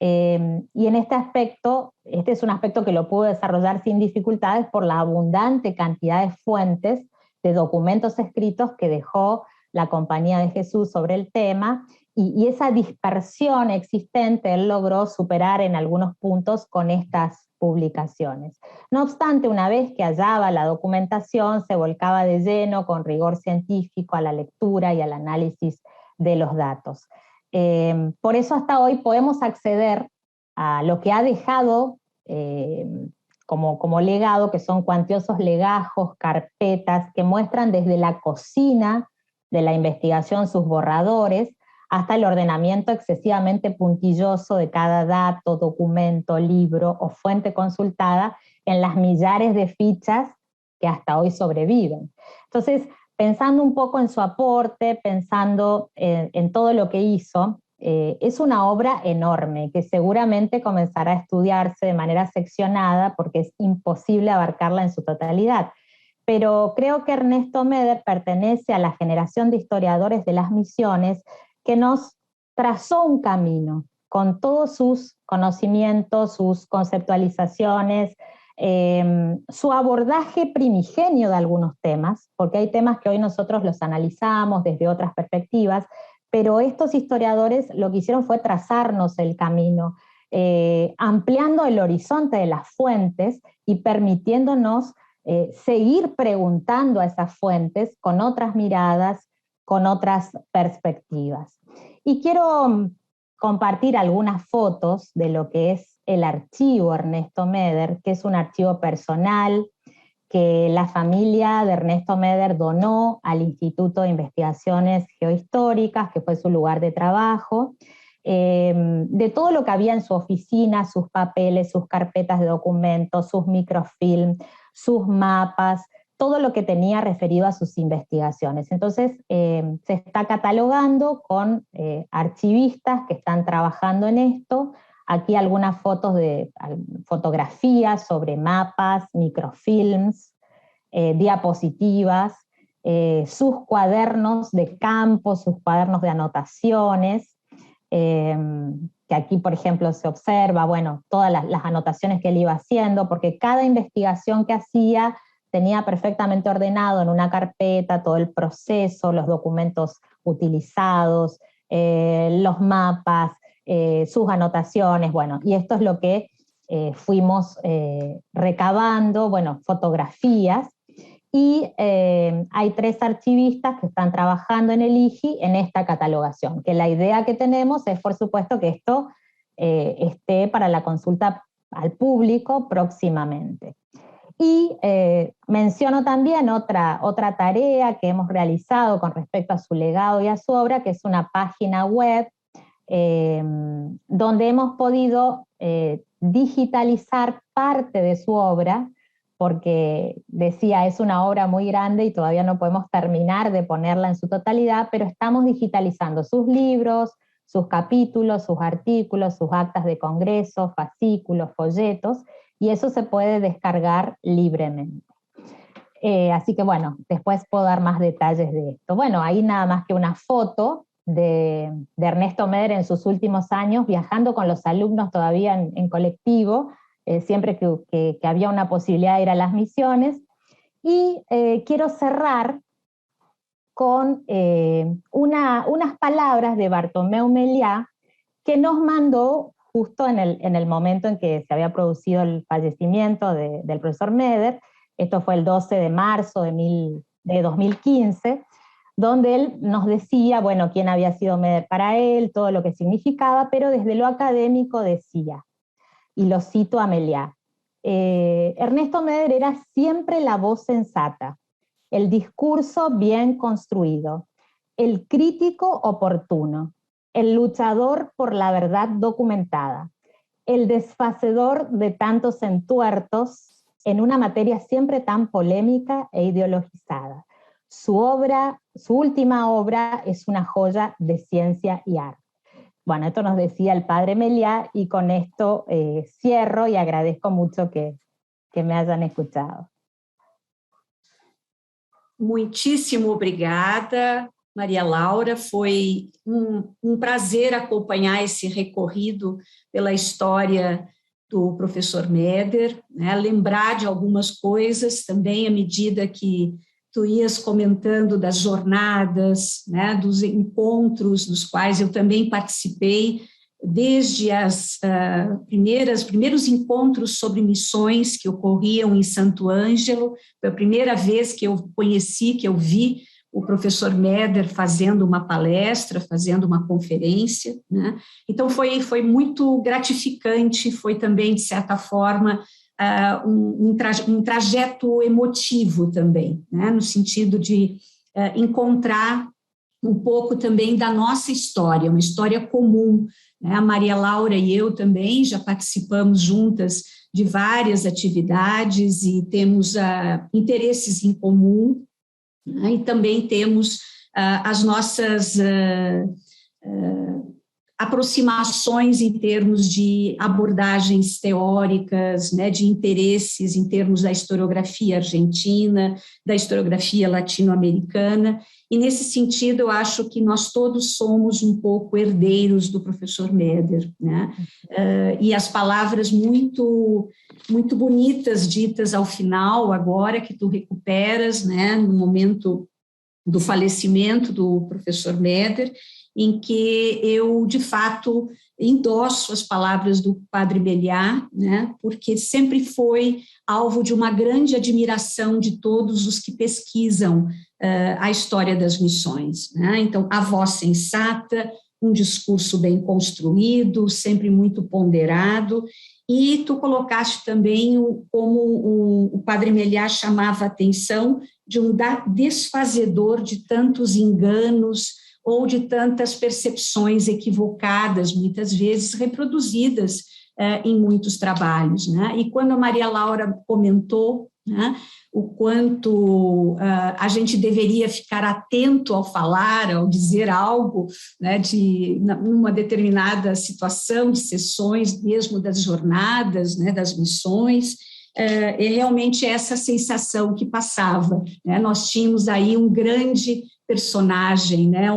y en este aspecto, este es un aspecto que lo pudo desarrollar sin dificultades por la abundante cantidad de fuentes, de documentos escritos que dejó la Compañía de Jesús sobre el tema, y esa dispersión existente él logró superar en algunos puntos con estas publicaciones. No obstante, una vez que hallaba la documentación, se volcaba de lleno con rigor científico a la lectura y al análisis de los datos. Por eso hasta hoy podemos acceder a lo que ha dejado como legado, que son cuantiosos legajos, carpetas, que muestran desde la cocina de la investigación sus borradores, hasta el ordenamiento excesivamente puntilloso de cada dato, documento, libro o fuente consultada en las millares de fichas que hasta hoy sobreviven. Entonces, pensando un poco en su aporte, pensando en todo lo que hizo, es una obra enorme que seguramente comenzará a estudiarse de manera seccionada porque es imposible abarcarla en su totalidad. Pero creo que Ernesto Meder pertenece a la generación de historiadores de las misiones que nos trazó un camino con todos sus conocimientos, sus conceptualizaciones, su abordaje primigenio de algunos temas, porque hay temas que hoy nosotros los analizamos desde otras perspectivas, pero estos historiadores lo que hicieron fue trazarnos el camino, ampliando el horizonte de las fuentes y permitiéndonos seguir preguntando a esas fuentes con otras miradas, con otras perspectivas. Y quiero compartir algunas fotos de lo que es el archivo Ernesto Meder, que es un archivo personal que la familia de Ernesto Meder donó al Instituto de Investigaciones Geohistóricas, que fue su lugar de trabajo, de todo lo que había en su oficina, sus papeles, sus carpetas de documentos, sus microfilm, sus mapas, todo lo que tenía referido a sus investigaciones. Entonces, se está catalogando con archivistas que están trabajando en esto. Aquí algunas fotos de fotografías sobre mapas, microfilms, diapositivas, sus cuadernos de campo, sus cuadernos de anotaciones, que aquí, por ejemplo, se observa, bueno, todas las anotaciones que él iba haciendo, porque cada investigación que hacía tenía perfectamente ordenado en una carpeta todo el proceso, los documentos utilizados, los mapas, sus anotaciones, bueno, y esto es lo que fuimos recabando, bueno, fotografías, y hay 3 archivistas que están trabajando en el IGI en esta catalogación, que la idea que tenemos es, por supuesto, que esto esté para la consulta al público próximamente. Y menciono también otra tarea que hemos realizado con respecto a su legado y a su obra, que es una página web donde hemos podido digitalizar parte de su obra, porque decía, es una obra muy grande y todavía no podemos terminar de ponerla en su totalidad, pero estamos digitalizando sus libros, sus capítulos, sus artículos, sus actas de congreso, fascículos, folletos, y eso se puede descargar libremente. Así que bueno, después puedo dar más detalles de esto. Bueno, ahí nada más que una foto de Ernesto Meder en sus últimos años, viajando con los alumnos todavía en colectivo, siempre que había una posibilidad de ir a las misiones. Y quiero cerrar con unas palabras de Bartomeu Meliá, que nos mandó justo en el momento en que se había producido el fallecimiento del profesor Meder. Esto fue el 12 de marzo de 2015, donde él nos decía, bueno, quién había sido Meder para él, todo lo que significaba, pero desde lo académico decía, y lo cito a Meliá, Ernesto Meder era siempre la voz sensata, el discurso bien construido, el crítico oportuno, el luchador por la verdad documentada, el desfacedor de tantos entuertos en una materia siempre tan polémica e ideologizada. Su última obra es una joya de ciencia y arte. Bueno, esto nos decía el padre Meliá, y con esto cierro y agradezco mucho que me hayan escuchado. Muitíssimo obrigada, Maria Laura. Foi prazer acompanhar esse recorrido pela história do professor Meder, né? Lembrar de algumas coisas também à medida que tu ias comentando das jornadas, né? Dos encontros dos quais eu também participei desde primeiros encontros sobre missões que ocorriam em Santo Ângelo. Foi a primeira vez que eu conheci, que eu vi o professor Meder fazendo uma palestra, fazendo uma conferência, né? Então, foi muito gratificante, foi também, de certa forma, um trajeto emotivo também, né? No sentido de encontrar um pouco também da nossa história, uma história comum, né? A Maria Laura e eu também já participamos juntas de várias atividades e temos interesses em comum, né? E também temos as nossas aproximações em termos de abordagens teóricas, né, de interesses em termos da historiografia argentina, da historiografia latino-americana, e nesse sentido eu acho que nós todos somos um pouco herdeiros do professor Meder, né? E as palavras muito bonitas ditas ao final, agora que tu recuperas, né, no momento do falecimento do professor Meder, em que eu, de fato, endosso as palavras do padre Meliá, né, porque sempre foi alvo de uma grande admiração de todos os que pesquisam a história das missões, né? Então, a voz sensata, um discurso bem construído, sempre muito ponderado, e tu colocaste também como o padre Meliá chamava a atenção de um desfazedor de tantos enganos ou de tantas percepções equivocadas, muitas vezes reproduzidas em muitos trabalhos, né? E quando a Maria Laura comentou, né, o quanto a gente deveria ficar atento ao falar, ao dizer algo, né, numa determinada situação, de sessões mesmo das jornadas, né, das missões, é realmente essa sensação que passava, né? Nós tínhamos aí um grande personagem, né?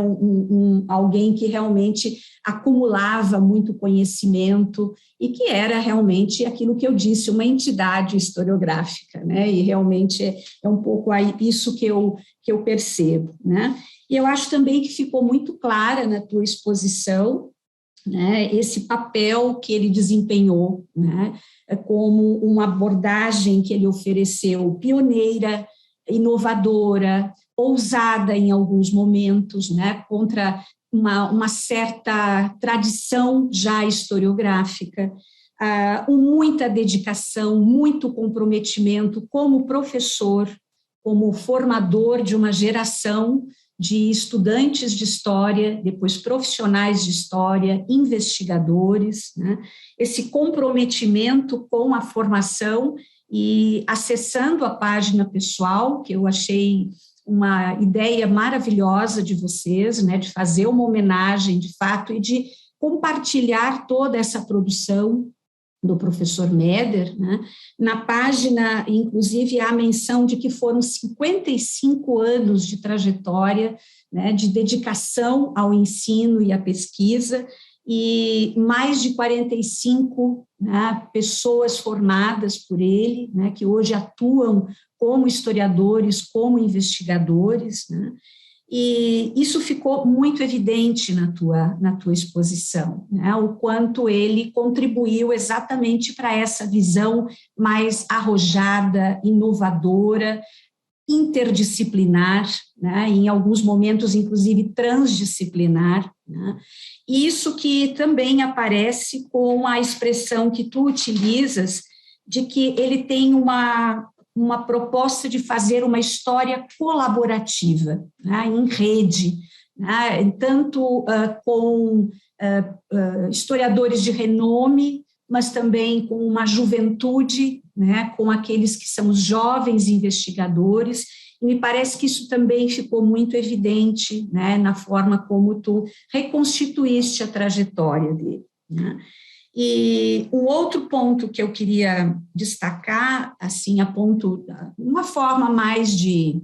Alguém que realmente acumulava muito conhecimento e que era realmente aquilo que eu disse, uma entidade historiográfica, né? E realmente é um pouco aí isso que eu percebo, né? E eu acho também que ficou muito clara na tua exposição, né, esse papel que ele desempenhou, né, como uma abordagem que ele ofereceu pioneira, inovadora, ousada em alguns momentos, né, contra uma certa tradição já historiográfica, com muita dedicação, muito comprometimento como professor, como formador de uma geração de estudantes de história, depois profissionais de história, investigadores, né? Esse comprometimento com a formação e acessando a página pessoal, que eu achei uma ideia maravilhosa de vocês, né, de fazer uma homenagem, de fato, e de compartilhar toda essa produção do professor Meder, né? Na página, inclusive, há a menção de que foram 55 anos de trajetória, né, de dedicação ao ensino e à pesquisa, e mais de 45, né, pessoas formadas por ele, né, que hoje atuam como historiadores, como investigadores, né? E isso ficou muito evidente na tua exposição, né? O quanto ele contribuiu exatamente para essa visão mais arrojada, inovadora, interdisciplinar, né? Em alguns momentos, inclusive, transdisciplinar, né? Isso que também aparece com a expressão que tu utilizas de que ele tem uma proposta de fazer uma história colaborativa, né, em rede, né, tanto com historiadores de renome, mas também com uma juventude, né, com aqueles que são os jovens investigadores, e me parece que isso também ficou muito evidente, né, na forma como tu reconstituíste a trajetória dele, né. E um outro ponto que eu queria destacar, assim, uma forma mais de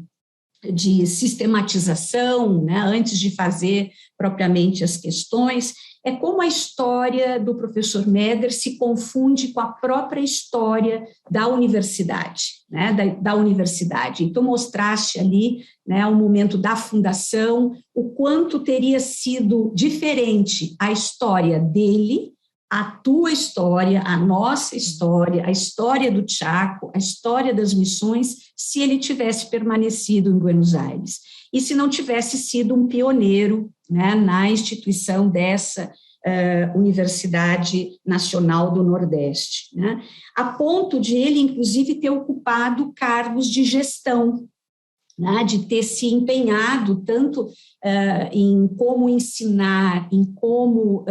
sistematização, né, antes de fazer propriamente as questões, é como a história do professor Meder se confunde com a própria história da universidade, né, da universidade. Então, mostraste ali, né, o momento da fundação, o quanto teria sido diferente a história dele, a tua história, a nossa história, a história do Chaco, a história das missões, se ele tivesse permanecido em Buenos Aires e se não tivesse sido um pioneiro, né, na instituição dessa Universidade Nacional do Nordeste, né, a ponto de ele, inclusive, ter ocupado cargos de gestão, né, de ter se empenhado tanto em como ensinar, em como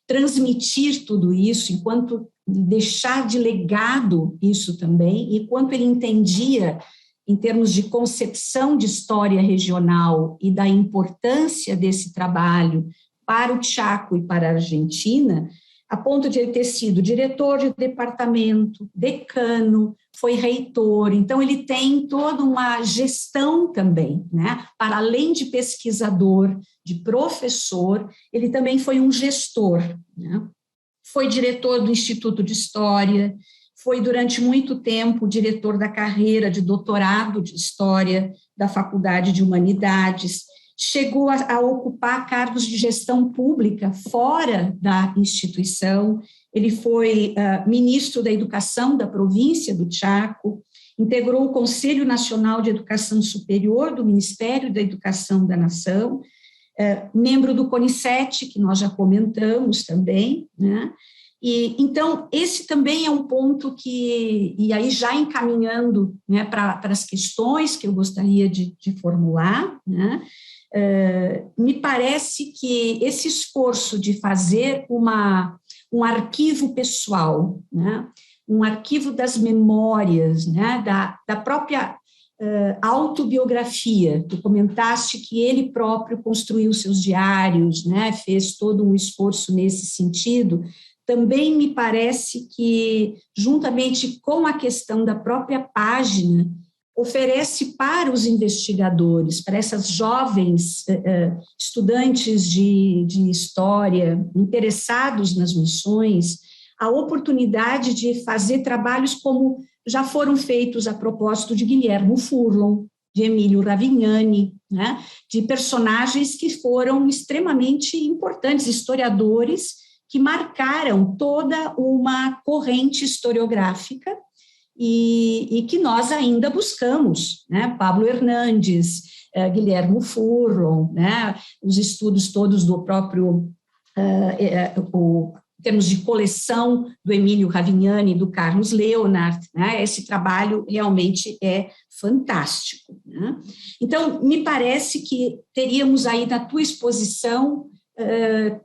transmitir tudo isso, enquanto deixar de legado isso também, e quanto ele entendia em termos de concepção de história regional e da importância desse trabalho para o Chaco e para a Argentina, a ponto de ele ter sido diretor de departamento, decano, foi reitor, então ele tem toda uma gestão também, né? Para além de pesquisador, de professor, ele também foi um gestor, né? Foi diretor do Instituto de História, foi durante muito tempo diretor da carreira de doutorado de História da Faculdade de Humanidades, chegou a ocupar cargos de gestão pública fora da instituição. Ele foi ministro da Educação da província do Chaco, integrou o Conselho Nacional de Educação Superior do Ministério da Educação da Nação, membro do CONICET, que nós já comentamos também, né? E, então, esse também é um ponto que, e aí já encaminhando, né, para as questões que eu gostaria de formular, né, me parece que esse esforço de fazer um arquivo pessoal, né, um arquivo das memórias, né, da própria autobiografia, tu comentaste que ele próprio construiu seus diários, né, fez todo um esforço nesse sentido. Também me parece que, juntamente com a questão da própria página, oferece para os investigadores, para essas jovens estudantes de história, interessados nas missões, a oportunidade de fazer trabalhos como já foram feitos a propósito de Guilhermo Furlan, de Emílio Ravignani, né, de personagens que foram extremamente importantes, historiadores, que marcaram toda uma corrente historiográfica e que nós ainda buscamos, né? Pablo Hernandes, Guilhermo Furlan, né? Os estudos todos do próprio, em termos de coleção do Emílio Ravignani e do Carlos Leonard, né? Esse trabalho realmente é fantástico, né? Então, me parece que teríamos aí na tua exposição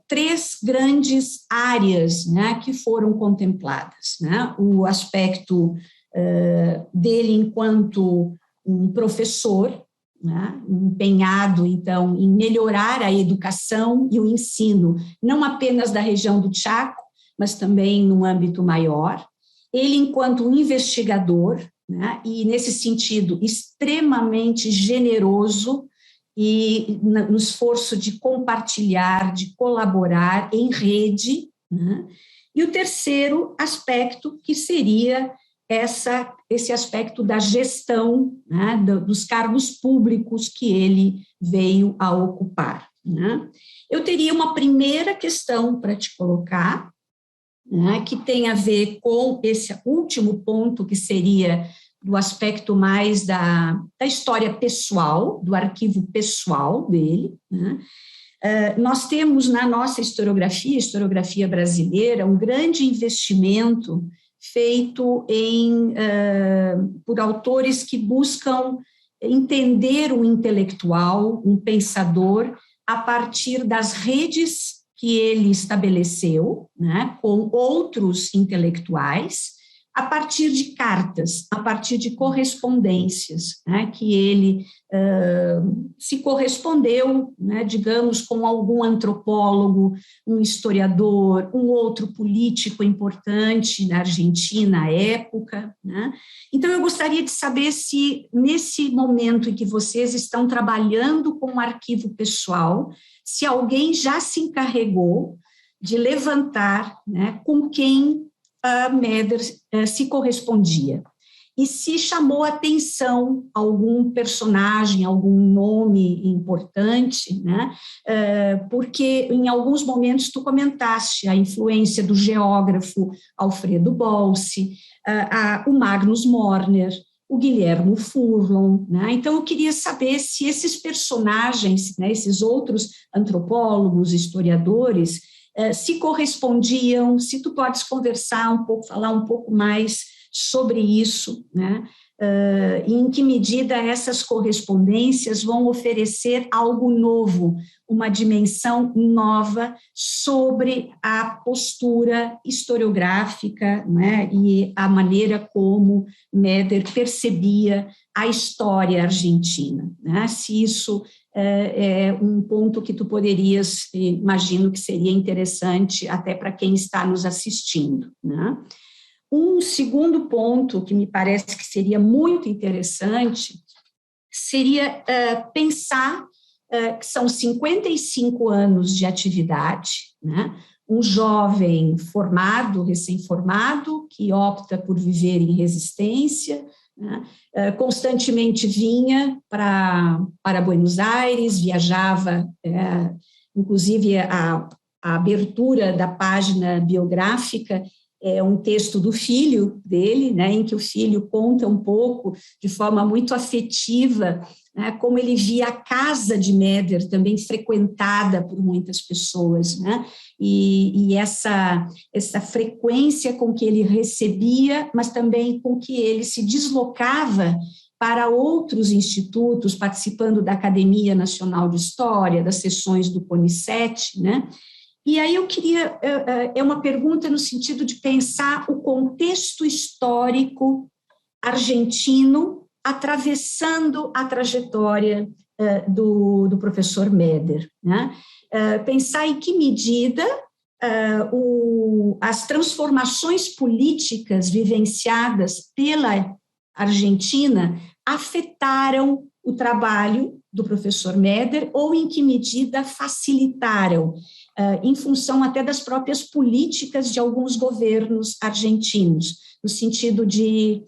três grandes áreas, né, que foram contempladas, né? O aspecto dele enquanto um professor, né, empenhado, então, em melhorar a educação e o ensino, não apenas da região do Chaco, mas também num âmbito maior. Ele enquanto um investigador, né, e, nesse sentido, extremamente generoso, e no esforço de compartilhar, de colaborar em rede, né? E o terceiro aspecto, que seria esse aspecto da gestão, né, dos cargos públicos que ele veio a ocupar, né? Eu teria uma primeira questão para te colocar, né, que tem a ver com esse último ponto, que seria do aspecto mais da história pessoal, do arquivo pessoal dele, né? Nós temos na nossa historiografia brasileira, um grande investimento feito por autores que buscam entender o intelectual, um pensador, a partir das redes que ele estabeleceu, né, com outros intelectuais, a partir de cartas, a partir de correspondências, né, que ele se correspondeu, né, digamos, com algum antropólogo, um historiador, um outro político importante na Argentina à época, né? Então, eu gostaria de saber se, nesse momento em que vocês estão trabalhando com um arquivo pessoal, se alguém já se encarregou de levantar, né, com quem Méder se correspondia. E se chamou atenção algum personagem, algum nome importante, né? Porque em alguns momentos tu comentaste a influência do geógrafo Alfredo Bolsi, o Magnus Morner, o Guilherme Furlon, né? Então eu queria saber se esses personagens, né, esses outros antropólogos, historiadores, se correspondiam, se tu podes conversar um pouco, falar um pouco mais sobre isso, né? E em que medida essas correspondências vão oferecer algo novo, uma dimensão nova sobre a postura historiográfica, né, e a maneira como Méder percebia a história argentina, né? Se isso é um ponto que tu poderias, imagino que seria interessante até para quem está nos assistindo, né? Um segundo ponto que me parece que seria muito interessante seria pensar que são 55 anos de atividade, né? Um jovem formado, recém-formado, que opta por viver em resistência, né? Constantemente vinha para Buenos Aires, viajava, inclusive a abertura da página biográfica é um texto do filho dele, né, em que o filho conta um pouco, de forma muito afetiva, né, como ele via a casa de Méder também frequentada por muitas pessoas, né, e essa frequência com que ele recebia, mas também com que ele se deslocava para outros institutos, participando da Academia Nacional de História, das sessões do CONICET, né. E aí eu queria, é uma pergunta no sentido de pensar o contexto histórico argentino atravessando a trajetória do professor Méder, né? Pensar em que medida as transformações políticas vivenciadas pela Argentina afetaram o trabalho do professor Méder ou em que medida facilitaram, em função até das próprias políticas de alguns governos argentinos, no sentido de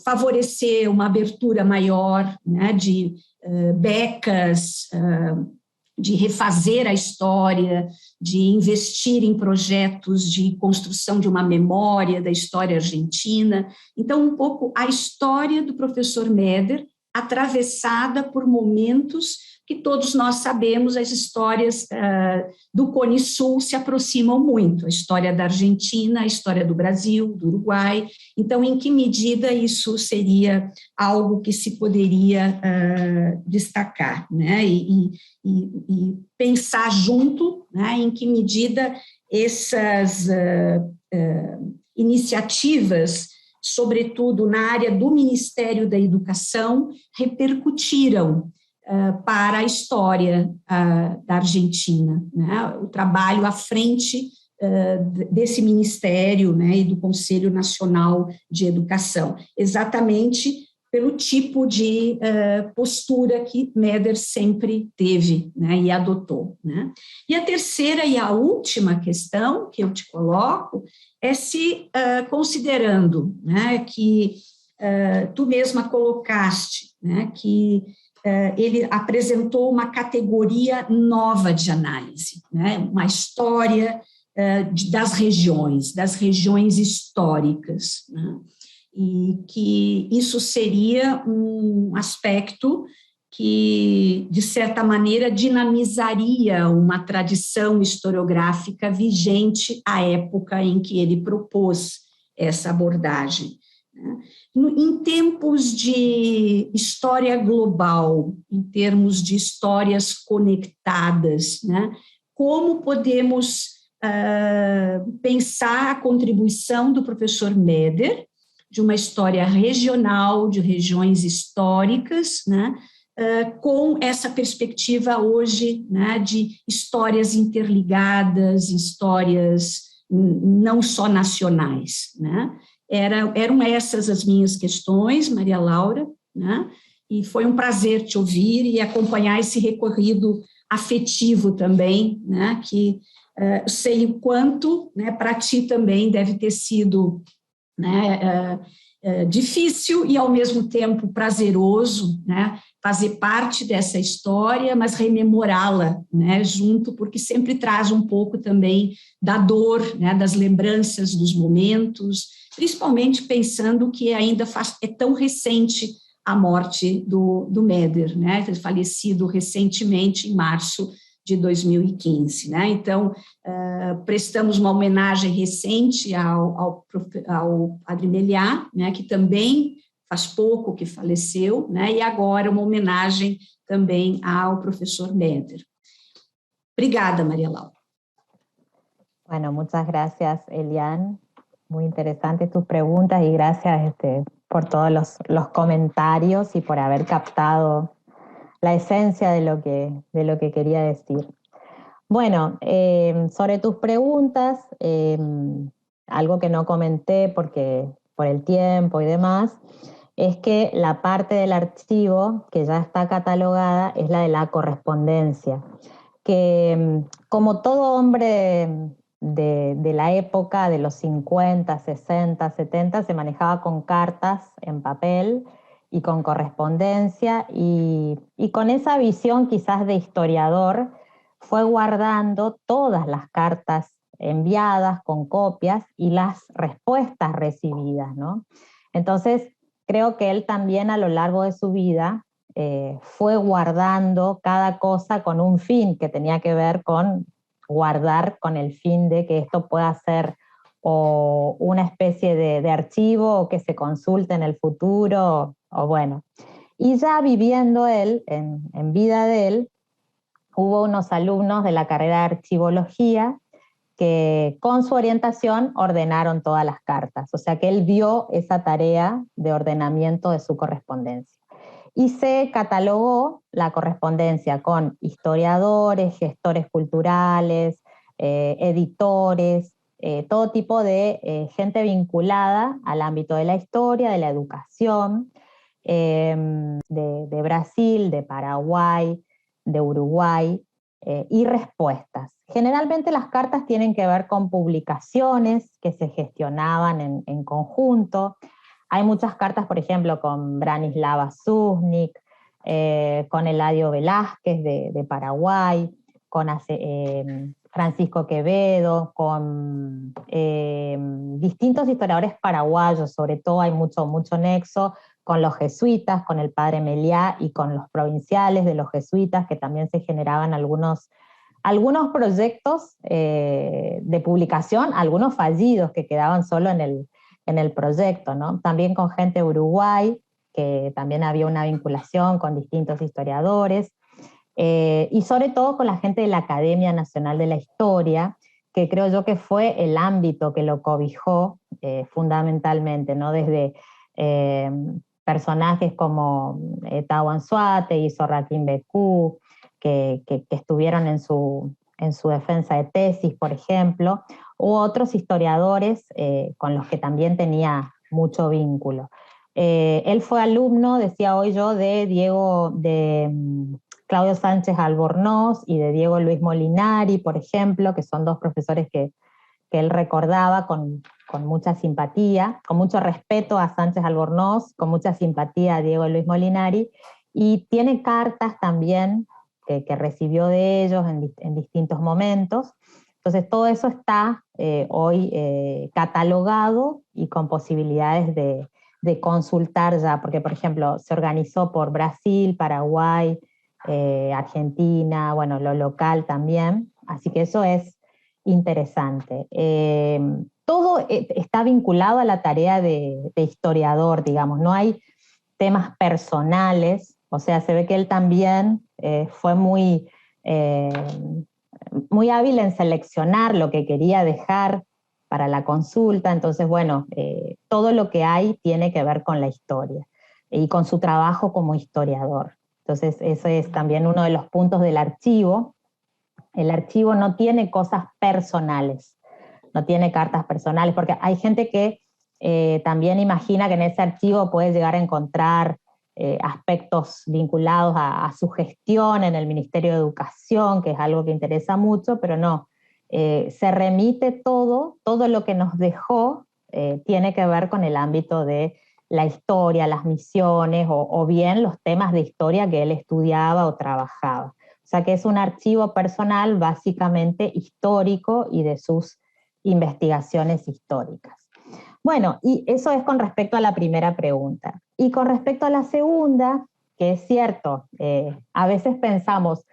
favorecer uma abertura maior, né, de becas, de refazer a história, de investir em projetos de construção de uma memória da história argentina. Então, um pouco a história do professor Méder, atravessada por momentos que todos nós sabemos, as histórias do Cone Sul se aproximam muito, a história da Argentina, a história do Brasil, do Uruguai. Então, em que medida isso seria algo que se poderia destacar, né? E pensar junto, né, em que medida essas iniciativas, sobretudo na área do Ministério da Educação, repercutiram para a história da Argentina, né? O trabalho à frente desse Ministério, né, e do Conselho Nacional de Educação, exatamente pelo tipo de postura que Méder sempre teve, né, e adotou, né? E a terceira e a última questão que eu te coloco é se, considerando, né, que tu mesma colocaste, né, que ele apresentou uma categoria nova de análise, né, uma história das regiões históricas, né, e que isso seria um aspecto que, de certa maneira, dinamizaria uma tradição historiográfica vigente à época em que ele propôs essa abordagem, né. Em tempos de história global, em termos de histórias conectadas, né, como podemos pensar a contribuição do professor Meder, de uma história regional, de regiões históricas, né, com essa perspectiva hoje, né, de histórias interligadas, histórias não só nacionais, né. Eram essas as minhas questões, Maria Laura, né, e foi um prazer te ouvir e acompanhar esse recorrido afetivo também, né, que sei o quanto, né, para ti também deve ter sido, né, difícil e, ao mesmo tempo, prazeroso, né, fazer parte dessa história, mas rememorá-la, né, junto, porque sempre traz um pouco também da dor, né, das lembranças dos momentos, principalmente pensando que ainda é tão recente a morte do Meder, né, falecido recentemente em março de 2015, né? Então, prestamos uma homenagem recente ao Padre Meliá, né, que também faz pouco que faleceu, né, e agora uma homenagem também ao professor Meder. Obrigada, Maria Laura. Bueno, muchas gracias, Eliane. Muy interesantes tus preguntas y gracias por todos los comentarios y por haber captado la esencia de lo que quería decir. Bueno, sobre tus preguntas, algo que no comenté porque por el tiempo y demás, es que la parte del archivo que ya está catalogada es la de la correspondencia, que como todo hombre de la época de los 50, 60, 70, se manejaba con cartas en papel y con correspondencia, y con esa visión quizás de historiador, fue guardando todas las cartas enviadas con copias y las respuestas recibidas, ¿no? Entonces, creo que él también a lo largo de su vida fue guardando cada cosa con un fin que tenía que ver con guardar con el fin de que esto pueda ser o una especie de archivo que se consulte en el futuro, o bueno. Y ya viviendo él, en vida de él, hubo unos alumnos de la carrera de archivología que con su orientación ordenaron todas las cartas. O sea que él vio esa tarea de ordenamiento de su correspondencia. Y se catalogó la correspondencia con historiadores, gestores culturales, editores, todo tipo de gente vinculada al ámbito de la historia, de la educación, de Brasil, de Paraguay, de Uruguay, y respuestas. Generalmente las cartas tienen que ver con publicaciones que se gestionaban en conjunto. Hay muchas cartas, por ejemplo, con Branislava Susnik, con Eladio Velázquez de Paraguay, con Francisco Quevedo, con distintos historiadores paraguayos, sobre todo hay mucho nexo con los jesuitas, con el padre Meliá y con los provinciales de los jesuitas, que también se generaban algunos proyectos de publicación, algunos fallidos que quedaban solo en el proyecto, ¿no? También con gente de Uruguay, que también había una vinculación con distintos historiadores, y sobre todo con la gente de la Academia Nacional de la Historia, que creo yo que fue el ámbito que lo cobijó fundamentalmente, ¿no? Desde personajes como Tao Anzuate y Sorraquín Becú, que estuvieron en su defensa de tesis, por ejemplo, u otros historiadores con los que también tenía mucho vínculo. Él fue alumno, decía hoy yo, de Claudio Sánchez Albornoz y de Diego Luis Molinari, por ejemplo, que son dos profesores que él recordaba con mucha simpatía, con mucho respeto a Sánchez Albornoz, con mucha simpatía a Diego Luis Molinari, y tiene cartas también que recibió de ellos en distintos momentos. Entonces todo eso está hoy catalogado y con posibilidades de consultar ya, porque por ejemplo se organizó por Brasil, Paraguay, Argentina, bueno, lo local también, así que eso es interesante. Todo está vinculado a la tarea de historiador, digamos, no hay temas personales, o sea, se ve que él también fue muy muy hábil en seleccionar lo que quería dejar para la consulta. Entonces, bueno, todo lo que hay tiene que ver con la historia y con su trabajo como historiador. Entonces, ese es también uno de los puntos del archivo. El archivo no tiene cosas personales, no tiene cartas personales, porque hay gente que también imagina que en ese archivo puede llegar a encontrar aspectos vinculados a su gestión en el Ministerio de Educación, que es algo que interesa mucho, pero no. Se remite todo lo que nos dejó tiene que ver con el ámbito de la historia, las misiones o bien los temas de historia que él estudiaba o trabajaba. O sea que es un archivo personal básicamente histórico y de sus investigaciones históricas. Bueno, y eso es con respecto a la primera pregunta. Y con respecto a la segunda, que es cierto, a veces pensamos,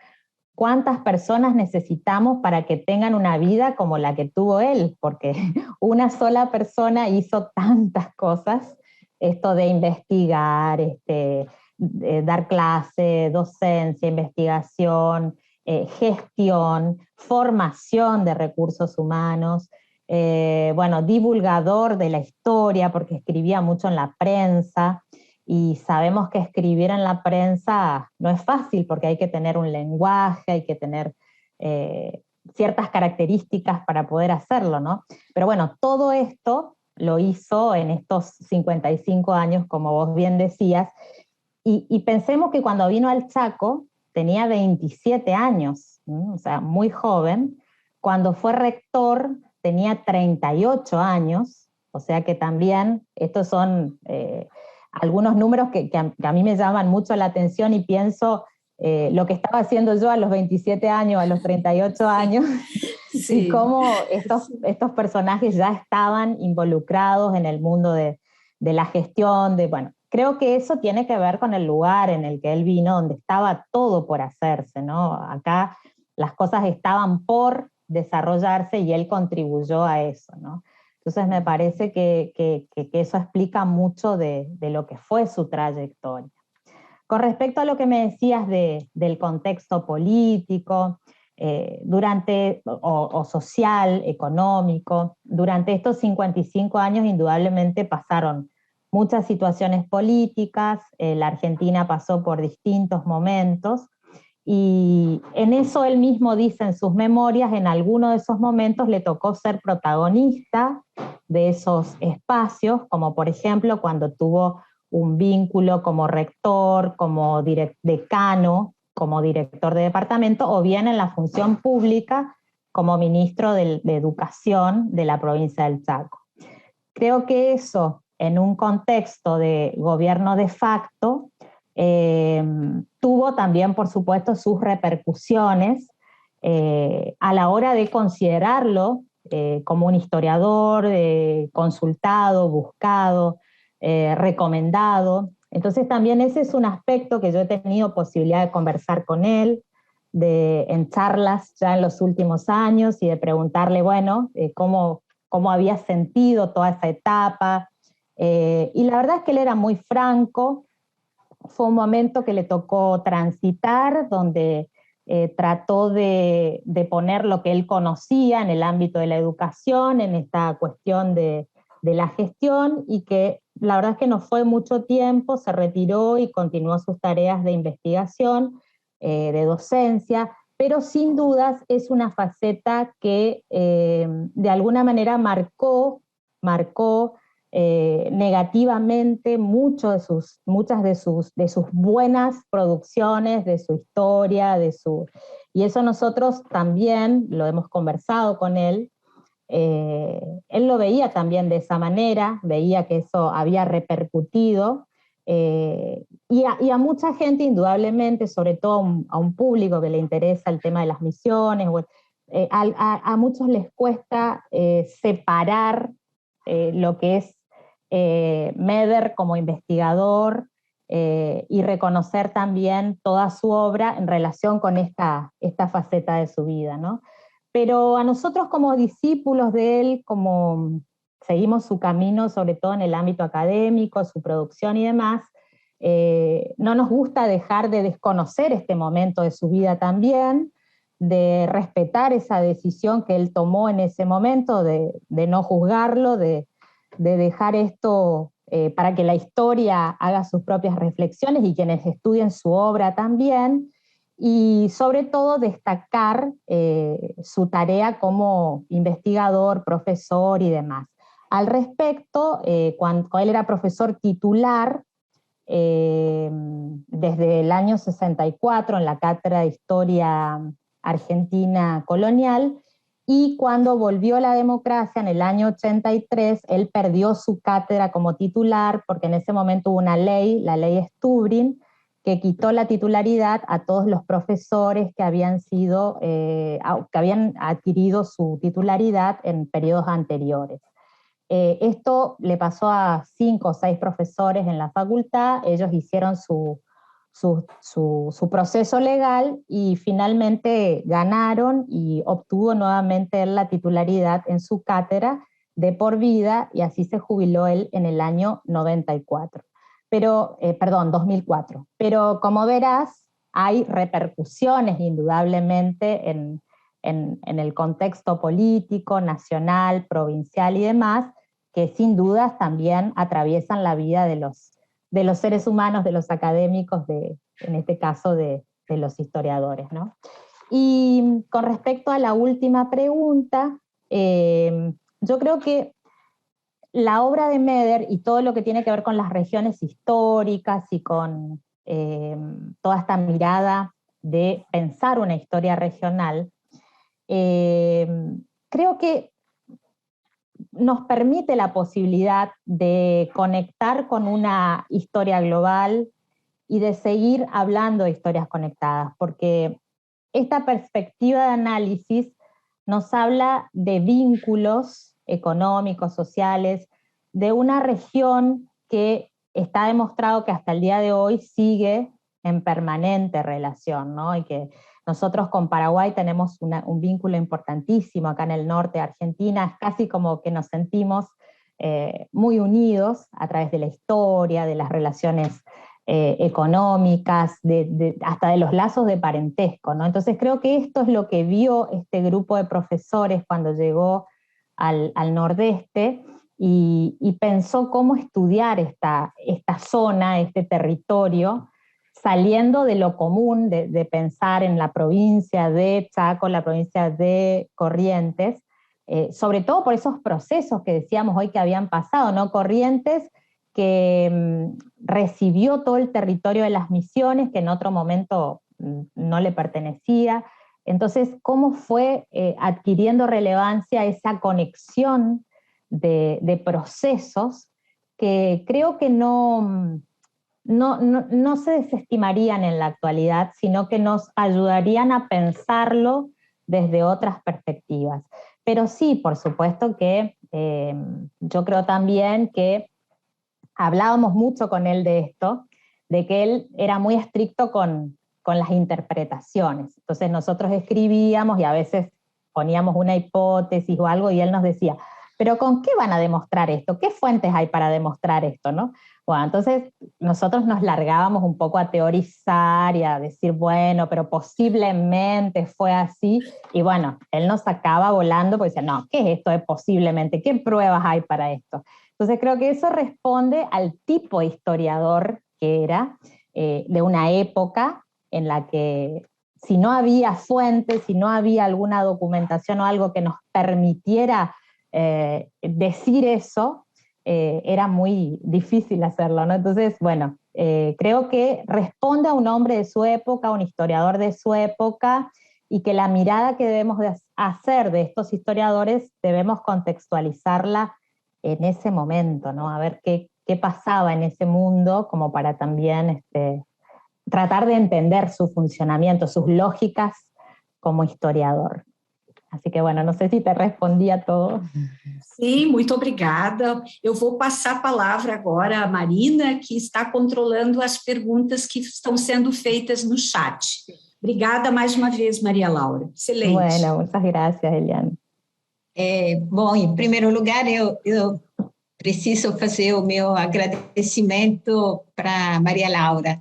¿cuántas personas necesitamos para que tengan una vida como la que tuvo él? Porque una sola persona hizo tantas cosas, esto de investigar, dar clase, docencia, investigación, gestión, formación de recursos humanos, bueno, divulgador de la historia, porque escribía mucho en la prensa, y sabemos que escribir en la prensa no es fácil porque hay que tener un lenguaje, hay que tener ciertas características para poder hacerlo, ¿no? Pero bueno, todo esto lo hizo en estos 55 años, como vos bien decías, y pensemos que cuando vino al Chaco tenía 27 años, o sea, muy joven. Cuando fue rector tenía 38 años, o sea que también estos son algunos números que a mí me llaman mucho la atención y pienso lo que estaba haciendo yo a los 27 años, a los 38 años, Sí. y cómo estos personajes ya estaban involucrados en el mundo de la gestión, bueno, creo que eso tiene que ver con el lugar en el que él vino, donde estaba todo por hacerse, ¿no? Acá las cosas estaban por desarrollarse y él contribuyó a eso, ¿no? Entonces me parece que eso explica mucho de lo que fue su trayectoria. Con respecto a lo que me decías del contexto político, o social, económico, durante estos 55 años indudablemente pasaron muchas situaciones políticas, la Argentina pasó por distintos momentos, y en eso él mismo dice en sus memorias, en alguno de esos momentos le tocó ser protagonista de esos espacios, como por ejemplo cuando tuvo un vínculo como rector, como decano, como director de departamento, o bien en la función pública como ministro de Educación de la provincia del Chaco. Creo que eso, en un contexto de gobierno de facto, tuvo también, por supuesto, sus repercusiones a la hora de considerarlo como un historiador consultado, buscado, recomendado. Entonces también ese es un aspecto que yo he tenido posibilidad de conversar con él, en charlas ya en los últimos años, y de preguntarle, bueno, cómo había sentido toda esa etapa. Y la verdad es que él era muy franco. Fue un momento que le tocó transitar, donde trató de poner lo que él conocía en el ámbito de la educación, en esta cuestión de la gestión, y que la verdad es que no fue mucho tiempo, se retiró y continuó sus tareas de investigación, de docencia, pero sin dudas es una faceta que de alguna manera marcó negativamente muchas de sus buenas producciones, de su historia, y eso nosotros también lo hemos conversado con él. Él lo veía también de esa manera, veía que eso había repercutido, y a mucha gente indudablemente, sobre todo a un público que le interesa el tema de las misiones, a muchos les cuesta separar lo que es Meder como investigador, y reconocer también toda su obra en relación con esta faceta de su vida, ¿no? Pero a nosotros como discípulos de él, como seguimos su camino, sobre todo en el ámbito académico, su producción y demás, no nos gusta dejar de desconocer este momento de su vida también, de respetar esa decisión que él tomó en ese momento, de no juzgarlo, de dejar esto para que la historia haga sus propias reflexiones y quienes estudien su obra también, y sobre todo destacar su tarea como investigador, profesor y demás. Al respecto, cuando él era profesor titular, desde el año 64 en la Cátedra de Historia Argentina Colonial, y cuando volvió la democracia en el año 83, él perdió su cátedra como titular porque en ese momento hubo una ley, la ley Stubrin, que quitó la titularidad a todos los profesores que habían adquirido su titularidad en periodos anteriores. Esto le pasó a 5 o 6 profesores en la facultad, ellos hicieron su proceso legal y finalmente ganaron y obtuvo nuevamente la titularidad en su cátedra de por vida, y así se jubiló él en el año 2004. Pero como verás, hay repercusiones indudablemente en el contexto político, nacional, provincial y demás, que sin dudas también atraviesan la vida de los seres humanos, de los académicos, en este caso de los historiadores, ¿no? Y con respecto a la última pregunta, yo creo que la obra de Meder y todo lo que tiene que ver con las regiones históricas y con toda esta mirada de pensar una historia regional, creo que nos permite la posibilidad de conectar con una historia global y de seguir hablando de historias conectadas, porque esta perspectiva de análisis nos habla de vínculos económicos, sociales, de una región que está demostrado que hasta el día de hoy sigue en permanente relación, ¿no? Y que nosotros con Paraguay tenemos un vínculo importantísimo acá en el norte de Argentina, es casi como que nos sentimos muy unidos a través de la historia, de las relaciones económicas, hasta de los lazos de parentesco, ¿no? Entonces creo que esto es lo que vio este grupo de profesores cuando llegó al nordeste y pensó cómo estudiar esta zona, este territorio, saliendo de lo común, de pensar en la provincia de Chaco, la provincia de Corrientes, sobre todo por esos procesos que decíamos hoy que habían pasado, ¿no? Corrientes que recibió todo el territorio de las Misiones, que en otro momento no le pertenecía. Entonces, ¿cómo fue adquiriendo relevancia esa conexión de procesos que creo que no se desestimarían en la actualidad, sino que nos ayudarían a pensarlo desde otras perspectivas? Pero sí, por supuesto que yo creo también que hablábamos mucho con él de esto, de que él era muy estricto con las interpretaciones. Entonces nosotros escribíamos y a veces poníamos una hipótesis o algo y él nos decía, ¿pero con qué van a demostrar esto? ¿Qué fuentes hay para demostrar esto, no? Bueno, entonces nosotros nos largábamos un poco a teorizar y a decir, bueno, pero posiblemente fue así. Y bueno, él nos sacaba volando porque decía, no, ¿qué es esto de posiblemente? ¿Qué pruebas hay para esto? Entonces creo que eso responde al tipo de historiador que era, de una época en la que si no había fuentes, si no había alguna documentación o algo que nos permitiera decir eso, era muy difícil hacerlo, ¿no? Entonces, bueno, creo que responde a un hombre de su época, a un historiador de su época, y que la mirada que debemos de hacer de estos historiadores debemos contextualizarla en ese momento, ¿no? A ver qué pasaba en ese mundo, como para también tratar de entender su funcionamiento, sus lógicas como historiador. Así que, bueno, não sei se te respondi a todo. Sim, muito obrigada. Eu vou passar a palavra agora à Marina, que está controlando as perguntas que estão sendo feitas no chat. Obrigada mais uma vez, Maria Laura. Excelente. Bueno, muchas gracias, Eliane. Bom, em primeiro lugar, eu preciso fazer o meu agradecimento para Maria Laura.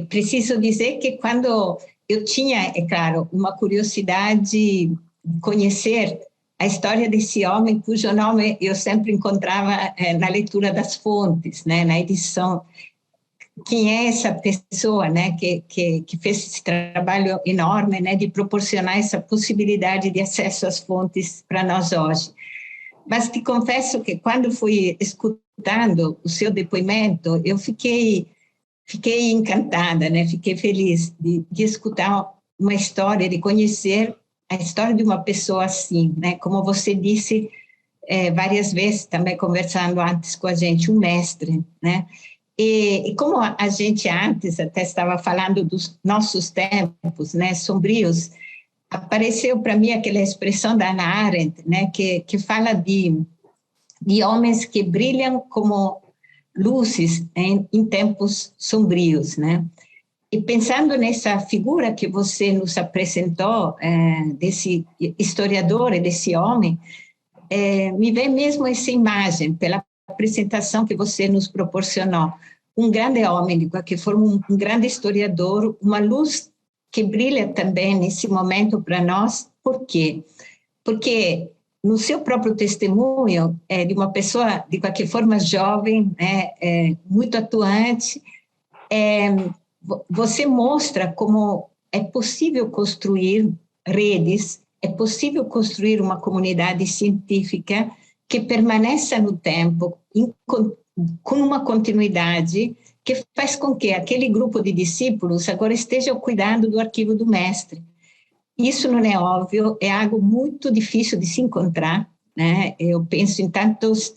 Preciso dizer que quando eu tinha, é claro, uma curiosidade de conhecer a história desse homem, cujo nome eu sempre encontrava na leitura das fontes, né, na edição. Quem é essa pessoa, né, que fez esse trabalho enorme, né, de proporcionar essa possibilidade de acesso às fontes para nós hoje. Mas te confesso que quando fui escutando o seu depoimento, eu fiquei encantada, né, fiquei feliz de escutar uma história, de conhecer a história de uma pessoa assim, né, como você disse várias vezes, também conversando antes com a gente, um mestre, né. E como a gente antes até estava falando dos nossos tempos, né, sombrios, apareceu para mim aquela expressão da Hannah Arendt, né, que fala de homens que brilham como luzes em tempos sombrios, né? E pensando nessa figura que você nos apresentou, desse historiador e desse homem, me vem mesmo essa imagem, pela apresentação que você nos proporcionou. Um grande homem, de qualquer forma, um grande historiador, uma luz que brilha também nesse momento para nós. Por quê? Porque no seu próprio testemunho, de uma pessoa, de qualquer forma, jovem, muito atuante, você mostra como é possível construir redes, é possível construir uma comunidade científica que permaneça no tempo, com uma continuidade que faz com que aquele grupo de discípulos agora esteja cuidando do arquivo do mestre. Isso não é óbvio, é algo muito difícil de se encontrar, né? Eu penso em tantos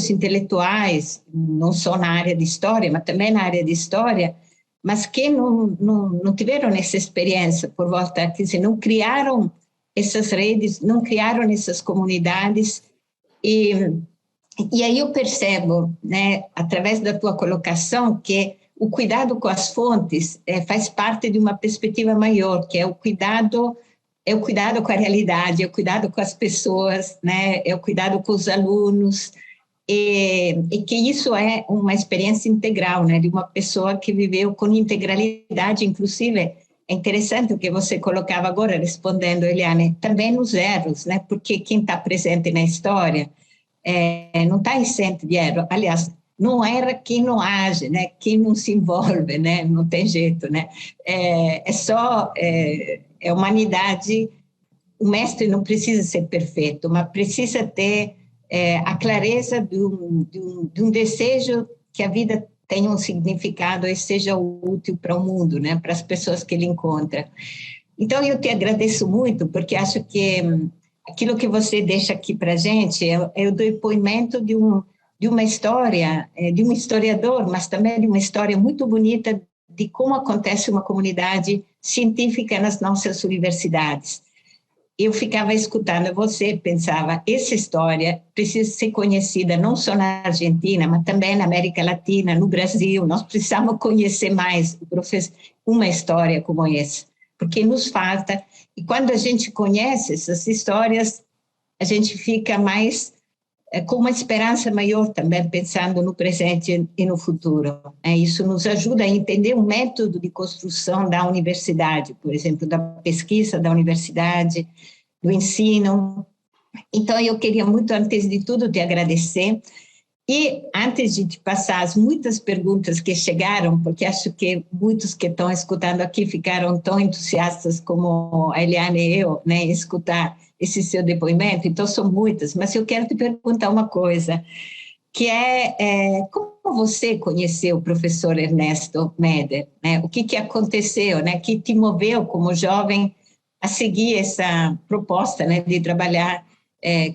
intelectuais, não só na área de história, mas também na área de história, mas que não tiveram essa experiência por volta, quer dizer, não criaram essas redes, não criaram essas comunidades, e aí eu percebo, né, através da tua colocação, que o cuidado com as fontes faz parte de uma perspectiva maior, que é o cuidado com a realidade, é o cuidado com as pessoas, né, é o cuidado com os alunos, e que isso é uma experiência integral, né, de uma pessoa que viveu com integralidade, inclusive. É interessante o que você colocava agora, respondendo, Eliane, também nos erros, né, porque quem está presente na história não está isento de erro. Aliás, não erra quem não age, né? Quem não se envolve, né? Não tem jeito, né? É humanidade. O mestre não precisa ser perfeito, mas precisa ter a clareza de um desejo que a vida tenha um significado e seja útil para o mundo, né? Para as pessoas que ele encontra. Então, eu te agradeço muito, porque acho que aquilo que você deixa aqui para a gente é o depoimento de uma história, de um historiador, mas também de uma história muito bonita de como acontece uma comunidade científica nas nossas universidades. Eu ficava escutando você, pensava, essa história precisa ser conhecida não só na Argentina, mas também na América Latina, no Brasil. Nós precisamos conhecer mais uma história como essa, porque nos falta. E quando a gente conhece essas histórias, a gente fica mais com uma esperança maior também, pensando no presente e no futuro. Isso nos ajuda a entender o método de construção da universidade, por exemplo, da pesquisa da universidade, do ensino. Então, eu queria muito, antes de tudo, te agradecer. E antes de te passar as muitas perguntas que chegaram, porque acho que muitos que estão escutando aqui ficaram tão entusiastas como a Eliane e eu, né, em escutar esse seu depoimento, então são muitas, mas eu quero te perguntar uma coisa, que como você conheceu o professor Ernesto Meder, né? O que aconteceu, né, que te moveu como jovem a seguir essa proposta, né, de trabalhar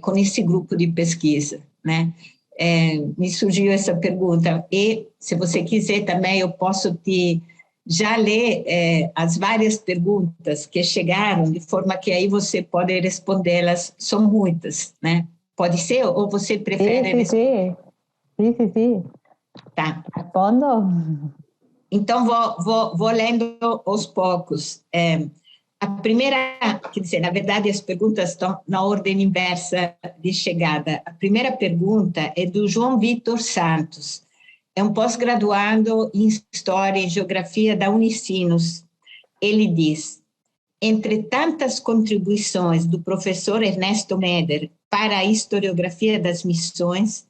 com esse grupo de pesquisa, né? Me surgiu essa pergunta, e se você quiser também eu posso já ler as várias perguntas que chegaram, de forma que aí você pode respondê-las, são muitas, né? Pode ser, ou você prefere... Sí. Tá. ¿Respondo? Então, vou lendo aos poucos. A primeira, quer dizer, na verdade, as perguntas estão na ordem inversa de chegada. A primeira pergunta é do João Vitor Santos. É um pós-graduado em História e Geografia da Unicinos. ele diz: entre tantas contribuições do professor Ernesto Meder para a historiografia das missões,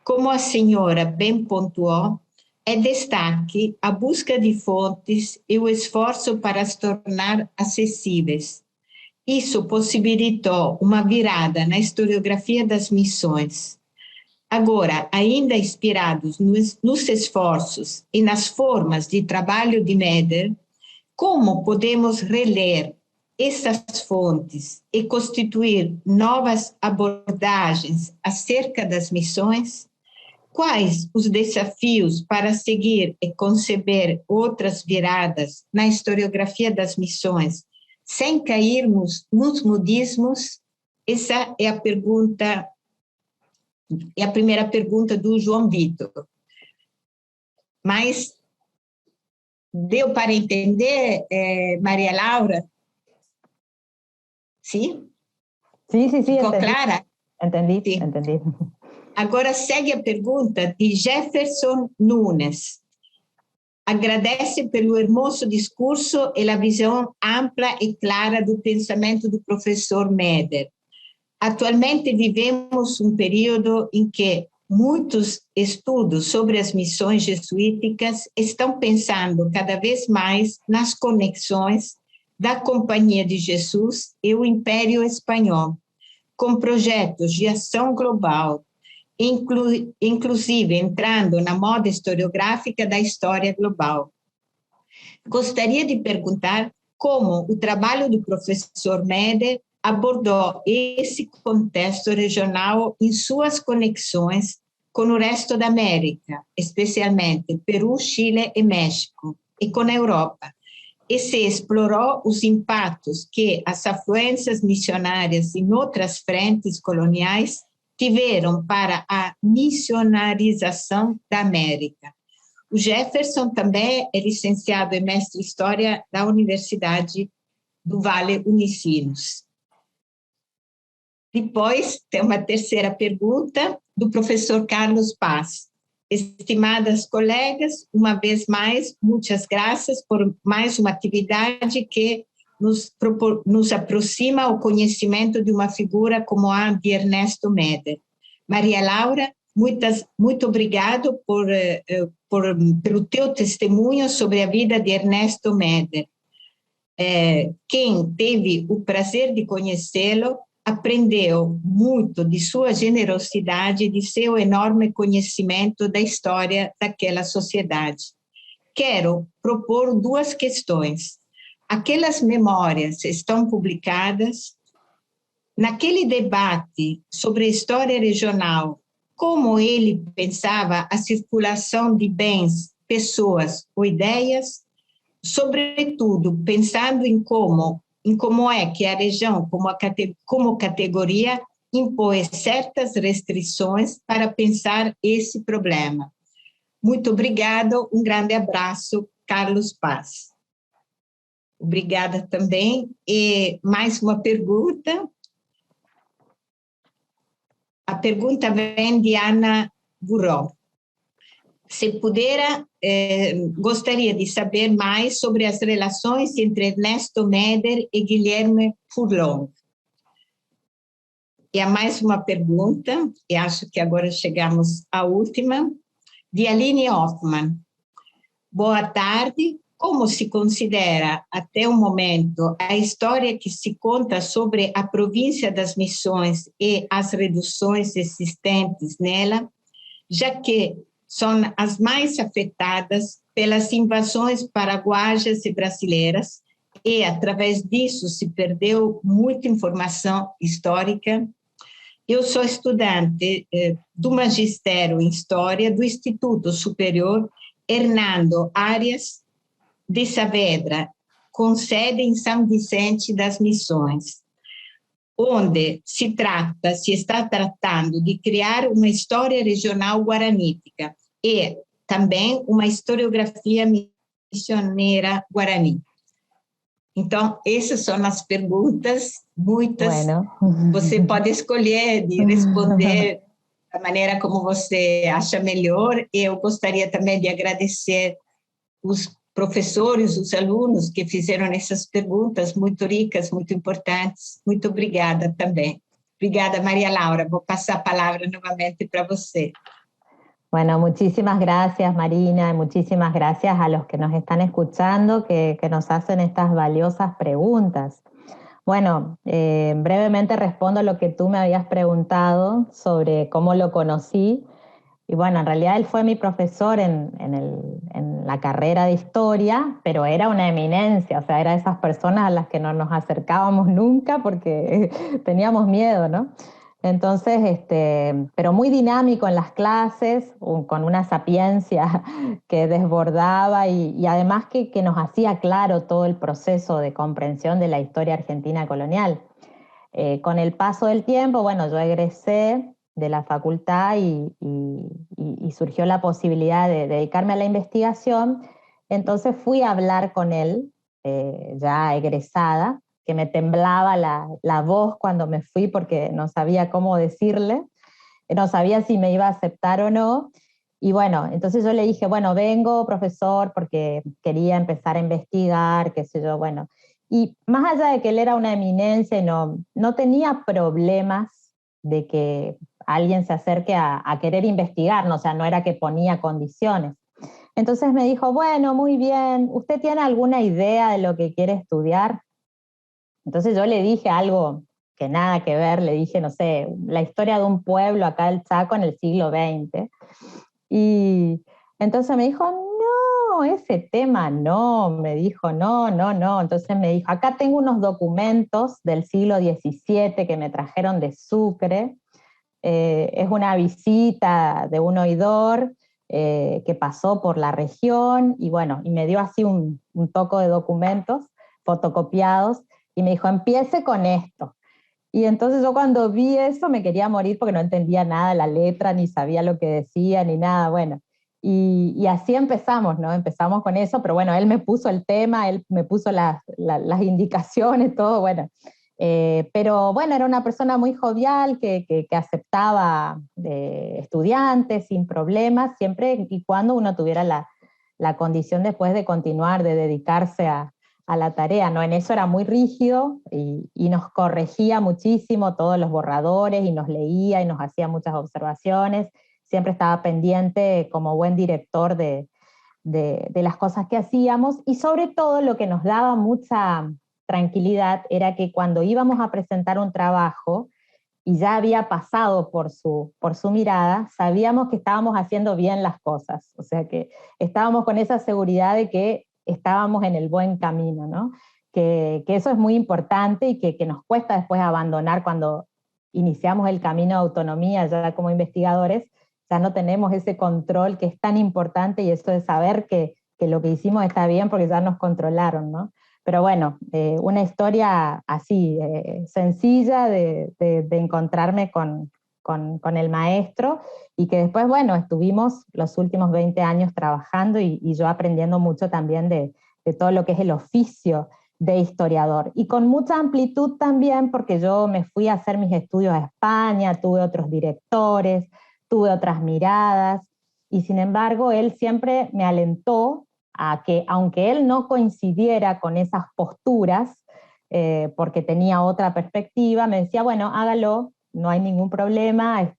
como a senhora bem pontuou, é destaque a busca de fontes e o esforço para as tornar acessíveis. Isso possibilitou uma virada na historiografia das missões. Agora, ainda inspirados nos esforços e nas formas de trabalho de Meder, como podemos reler essas fontes e constituir novas abordagens acerca das missões? Quais os desafios para seguir e conceber outras viradas na historiografia das missões, sem cairmos nos modismos? Essa é a pergunta. É a primeira pergunta do João Vitor. Mas deu para entender, Maria Laura? Sim? Sim, Ficou clara? Entendi. Agora segue a pergunta de Jefferson Nunes. Agradece pelo hermoso discurso e a visão ampla e clara do pensamento do professor Meder. Atualmente vivemos um período em que muitos estudos sobre as missões jesuíticas estão pensando cada vez mais nas conexões da Companhia de Jesus e o Império Espanhol, com projetos de ação global, inclusive entrando na moda historiográfica da história global. Gostaria de perguntar como o trabalho do professor Meder abordou esse contexto regional em suas conexões com o resto da América, especialmente Peru, Chile e México, e com a Europa, e se explorou os impactos que as afluências missionárias em outras frentes coloniais tiveram para a missionarização da América. O Jefferson também é licenciado e mestre em História da Universidade do Vale Unicinos. Depois, tem uma terceira pergunta do professor Carlos Paz. Estimadas colegas, uma vez mais, muitas graças por mais uma atividade que nos aproxima ao conhecimento de uma figura como a de Ernesto Meder. Maria Laura, muito obrigado pelo teu testemunho sobre a vida de Ernesto Meder. Quem teve o prazer de conhecê-lo aprendeu muito de sua generosidade e de seu enorme conhecimento da história daquela sociedade. Quero propor duas questões. Aquelas memórias estão publicadas? Naquele debate sobre a história regional, como ele pensava a circulação de bens, pessoas ou ideias? Sobretudo, pensando em como é que a região, como categoria, impôs certas restrições para pensar esse problema. Muito obrigado, um grande abraço, Carlos Paz. Obrigada também. E mais uma pergunta. A pergunta vem de Ana Buró. Se puder, gostaria de saber mais sobre as relações entre Ernesto Meder e Guilherme Furlong. E há mais uma pergunta, e acho que agora chegamos à última, de Aline Hoffmann. Boa tarde. Como se considera, até o momento, a história que se conta sobre a província das Missões e as reduções existentes nela, já que são as mais afetadas pelas invasões paraguaias e brasileiras, e, através disso, se perdeu muita informação histórica. Eu sou estudante do Magistério em História do Instituto Superior Hernando Arias de Saavedra, com sede em São Vicente das Missões, onde se está tratando de criar uma história regional guaranítica e também uma historiografia missioneira guarani. Então, essas são as perguntas, muitas. Bueno. Você pode escolher de responder da maneira como você acha melhor. Eu gostaria também de agradecer os professores, os alunos que fizeram essas perguntas muito ricas, muito importantes. Muito obrigada também. Obrigada, María Laura. Vou passar a palavra novamente para você. Bueno, muchísimas gracias, Marina, y muchísimas gracias a los que nos están escuchando, que nos hacen estas valiosas preguntas. Bueno, brevemente respondo lo que tú me habías preguntado sobre cómo lo conocí. Y bueno, en realidad él fue mi profesor en la carrera de historia, pero era una eminencia, o sea, era de esas personas a las que no nos acercábamos nunca porque teníamos miedo, ¿no? Entonces, pero muy dinámico en las clases, con una sapiencia que desbordaba y además que nos hacía claro todo el proceso de comprensión de la historia argentina colonial. Con el paso del tiempo, bueno, yo egresé de la facultad y surgió la posibilidad de dedicarme a la investigación, entonces fui a hablar con él, ya egresada, que me temblaba la voz cuando me fui porque no sabía cómo decirle, no sabía si me iba a aceptar o no, y bueno, entonces yo le dije, bueno, vengo, profesor, porque quería empezar a investigar, qué sé yo, bueno, y más allá de que él era una eminencia y no tenía problemas de que alguien se acerque a querer investigar, o sea, no era que ponía condiciones. Entonces me dijo, bueno, muy bien, ¿usted tiene alguna idea de lo que quiere estudiar? Entonces yo le dije algo que nada que ver, le dije, no sé, la historia de un pueblo acá del Chaco en el siglo XX. Y entonces me dijo, no, ese tema no, me dijo, no. Entonces me dijo, acá tengo unos documentos del siglo XVII que me trajeron de Sucre, es una visita de un oidor que pasó por la región y bueno, y me dio así un toco de documentos fotocopiados y me dijo, empiece con esto. Y entonces yo cuando vi eso me quería morir porque no entendía nada la letra, ni sabía lo que decía, ni nada, bueno. Y así empezamos, ¿no? Empezamos con eso, pero bueno, él me puso el tema, él me puso las indicaciones, todo, bueno. Pero bueno, era una persona muy jovial que aceptaba estudiantes sin problemas, siempre y cuando uno tuviera la condición después de continuar, de dedicarse a la tarea, ¿no? En eso era muy rígido y nos corregía muchísimo todos los borradores y nos leía y nos hacía muchas observaciones, siempre estaba pendiente como buen director de las cosas que hacíamos y sobre todo lo que nos daba mucha tranquilidad era que cuando íbamos a presentar un trabajo y ya había pasado por su mirada, sabíamos que estábamos haciendo bien las cosas, o sea que estábamos con esa seguridad de que estábamos en el buen camino, ¿no? Que eso es muy importante y que nos cuesta después abandonar cuando iniciamos el camino de autonomía ya como investigadores, ya no tenemos ese control que es tan importante y eso de saber que lo que hicimos está bien porque ya nos controlaron, ¿no? Pero bueno, una historia así, sencilla de encontrarme con el maestro y que después, bueno, estuvimos los últimos 20 años trabajando y yo aprendiendo mucho también de todo lo que es el oficio de historiador. Y con mucha amplitud también porque yo me fui a hacer mis estudios a España, tuve otros directores, tuve otras miradas y sin embargo él siempre me alentó a que, aunque él no coincidiera con esas posturas, porque tenía otra perspectiva, me decía, bueno, hágalo, no hay ningún problema,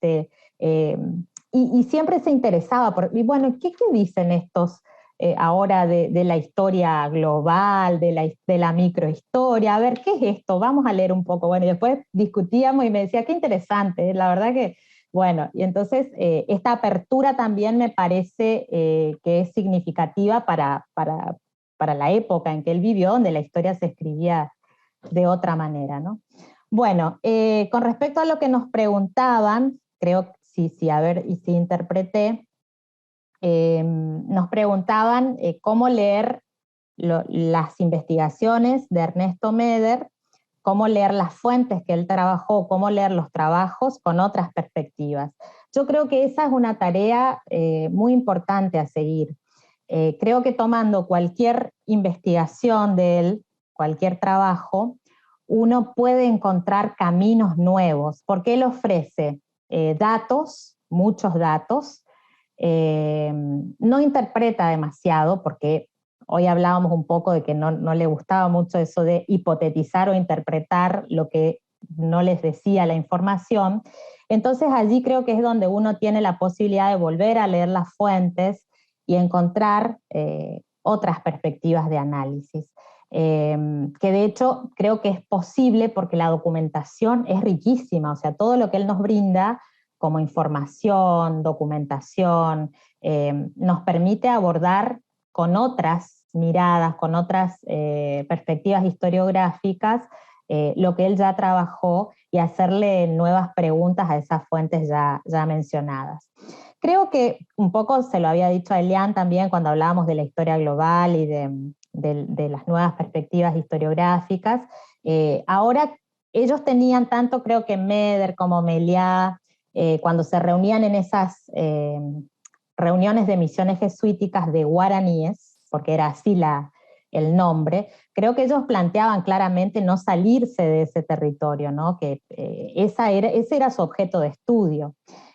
y siempre se interesaba, y bueno, ¿qué dicen estos ahora de la historia global, de la microhistoria? A ver, ¿qué es esto? Vamos a leer un poco. Bueno, y después discutíamos y me decía, qué interesante, la verdad que, bueno, y entonces esta apertura también me parece que es significativa para la época en que él vivió, donde la historia se escribía de otra manera, ¿no? Bueno, con respecto a lo que nos preguntaban, creo, sí, a ver, y si interpreté, nos preguntaban cómo leer las investigaciones de Ernesto Meder, cómo leer las fuentes que él trabajó, cómo leer los trabajos con otras perspectivas. Yo creo que esa es una tarea muy importante a seguir. Creo que tomando cualquier investigación de él, cualquier trabajo, uno puede encontrar caminos nuevos, porque él ofrece datos, muchos datos, no interpreta demasiado, porque hoy hablábamos un poco de que no le gustaba mucho eso de hipotetizar o interpretar lo que no les decía la información. Entonces allí creo que es donde uno tiene la posibilidad de volver a leer las fuentes y encontrar otras perspectivas de análisis. Que de hecho creo que es posible porque la documentación es riquísima, o sea, todo lo que él nos brinda como información, documentación, nos permite abordar con otras miradas, con otras perspectivas historiográficas, lo que él ya trabajó y hacerle nuevas preguntas a esas fuentes ya mencionadas. Creo que un poco se lo había dicho a Elian también cuando hablábamos de la historia global y de las nuevas perspectivas historiográficas. Ahora ellos tenían tanto, creo que Meder como Meliá, cuando se reunían en esas reuniones de misiones jesuíticas de guaraníes, porque era así el nombre, creo que ellos planteaban claramente no salirse de ese territorio, ¿no? Que ese era su objeto de estudio.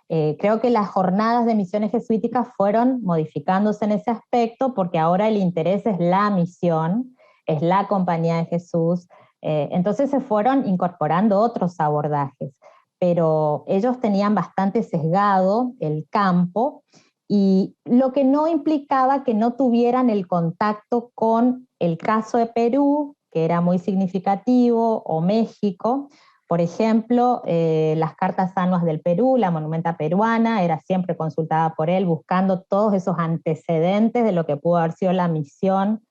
Creo que las jornadas de misiones jesuíticas fueron modificándose en ese aspecto porque ahora el interés es la misión, es la compañía de Jesús, entonces se fueron incorporando otros abordajes, pero ellos tenían bastante sesgado el campo y lo que no implicaba que no tuvieran el contacto con el caso de Perú, que era muy significativo, o México. Por ejemplo, las cartas anuas del Perú, la monumenta peruana, era siempre consultada por él, buscando todos esos antecedentes de lo que pudo haber sido la misión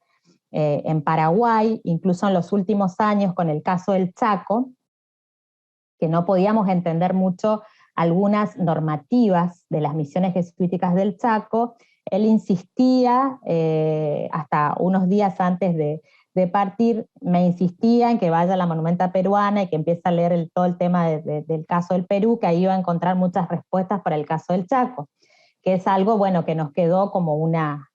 en Paraguay, incluso en los últimos años con el caso del Chaco, que no podíamos entender mucho algunas normativas de las misiones jesuíticas del Chaco. Él insistía, hasta unos días antes de partir, me insistía en que vaya a la monumenta peruana y que empiece a leer todo el tema del caso del Perú, que ahí iba a encontrar muchas respuestas para el caso del Chaco, que es algo, bueno, que nos quedó como una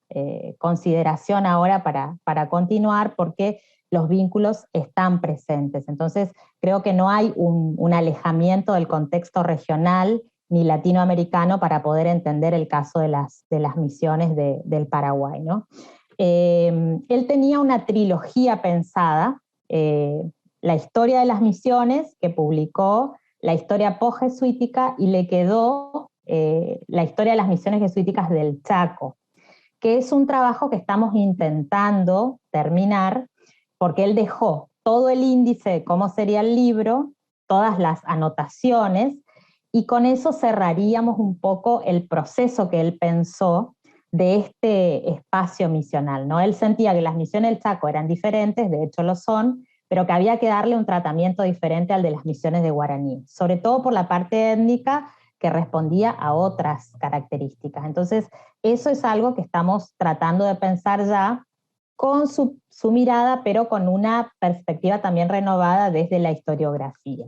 consideración ahora para continuar, porque los vínculos están presentes. Entonces, creo que no hay un alejamiento del contexto regional ni latinoamericano para poder entender el caso de las misiones del Paraguay, ¿no? Él tenía una trilogía pensada, la historia de las misiones, que publicó, la historia post-jesuítica, y le quedó la historia de las misiones jesuíticas del Chaco, que es un trabajo que estamos intentando terminar, porque él dejó todo el índice de cómo sería el libro, todas las anotaciones, y con eso cerraríamos un poco el proceso que él pensó de este espacio misional, ¿no? Él sentía que las misiones del Chaco eran diferentes, de hecho lo son, pero que había que darle un tratamiento diferente al de las misiones de Guaraní, sobre todo por la parte étnica que respondía a otras características. Entonces, eso es algo que estamos tratando de pensar ya con su mirada, pero con una perspectiva también renovada desde la historiografía.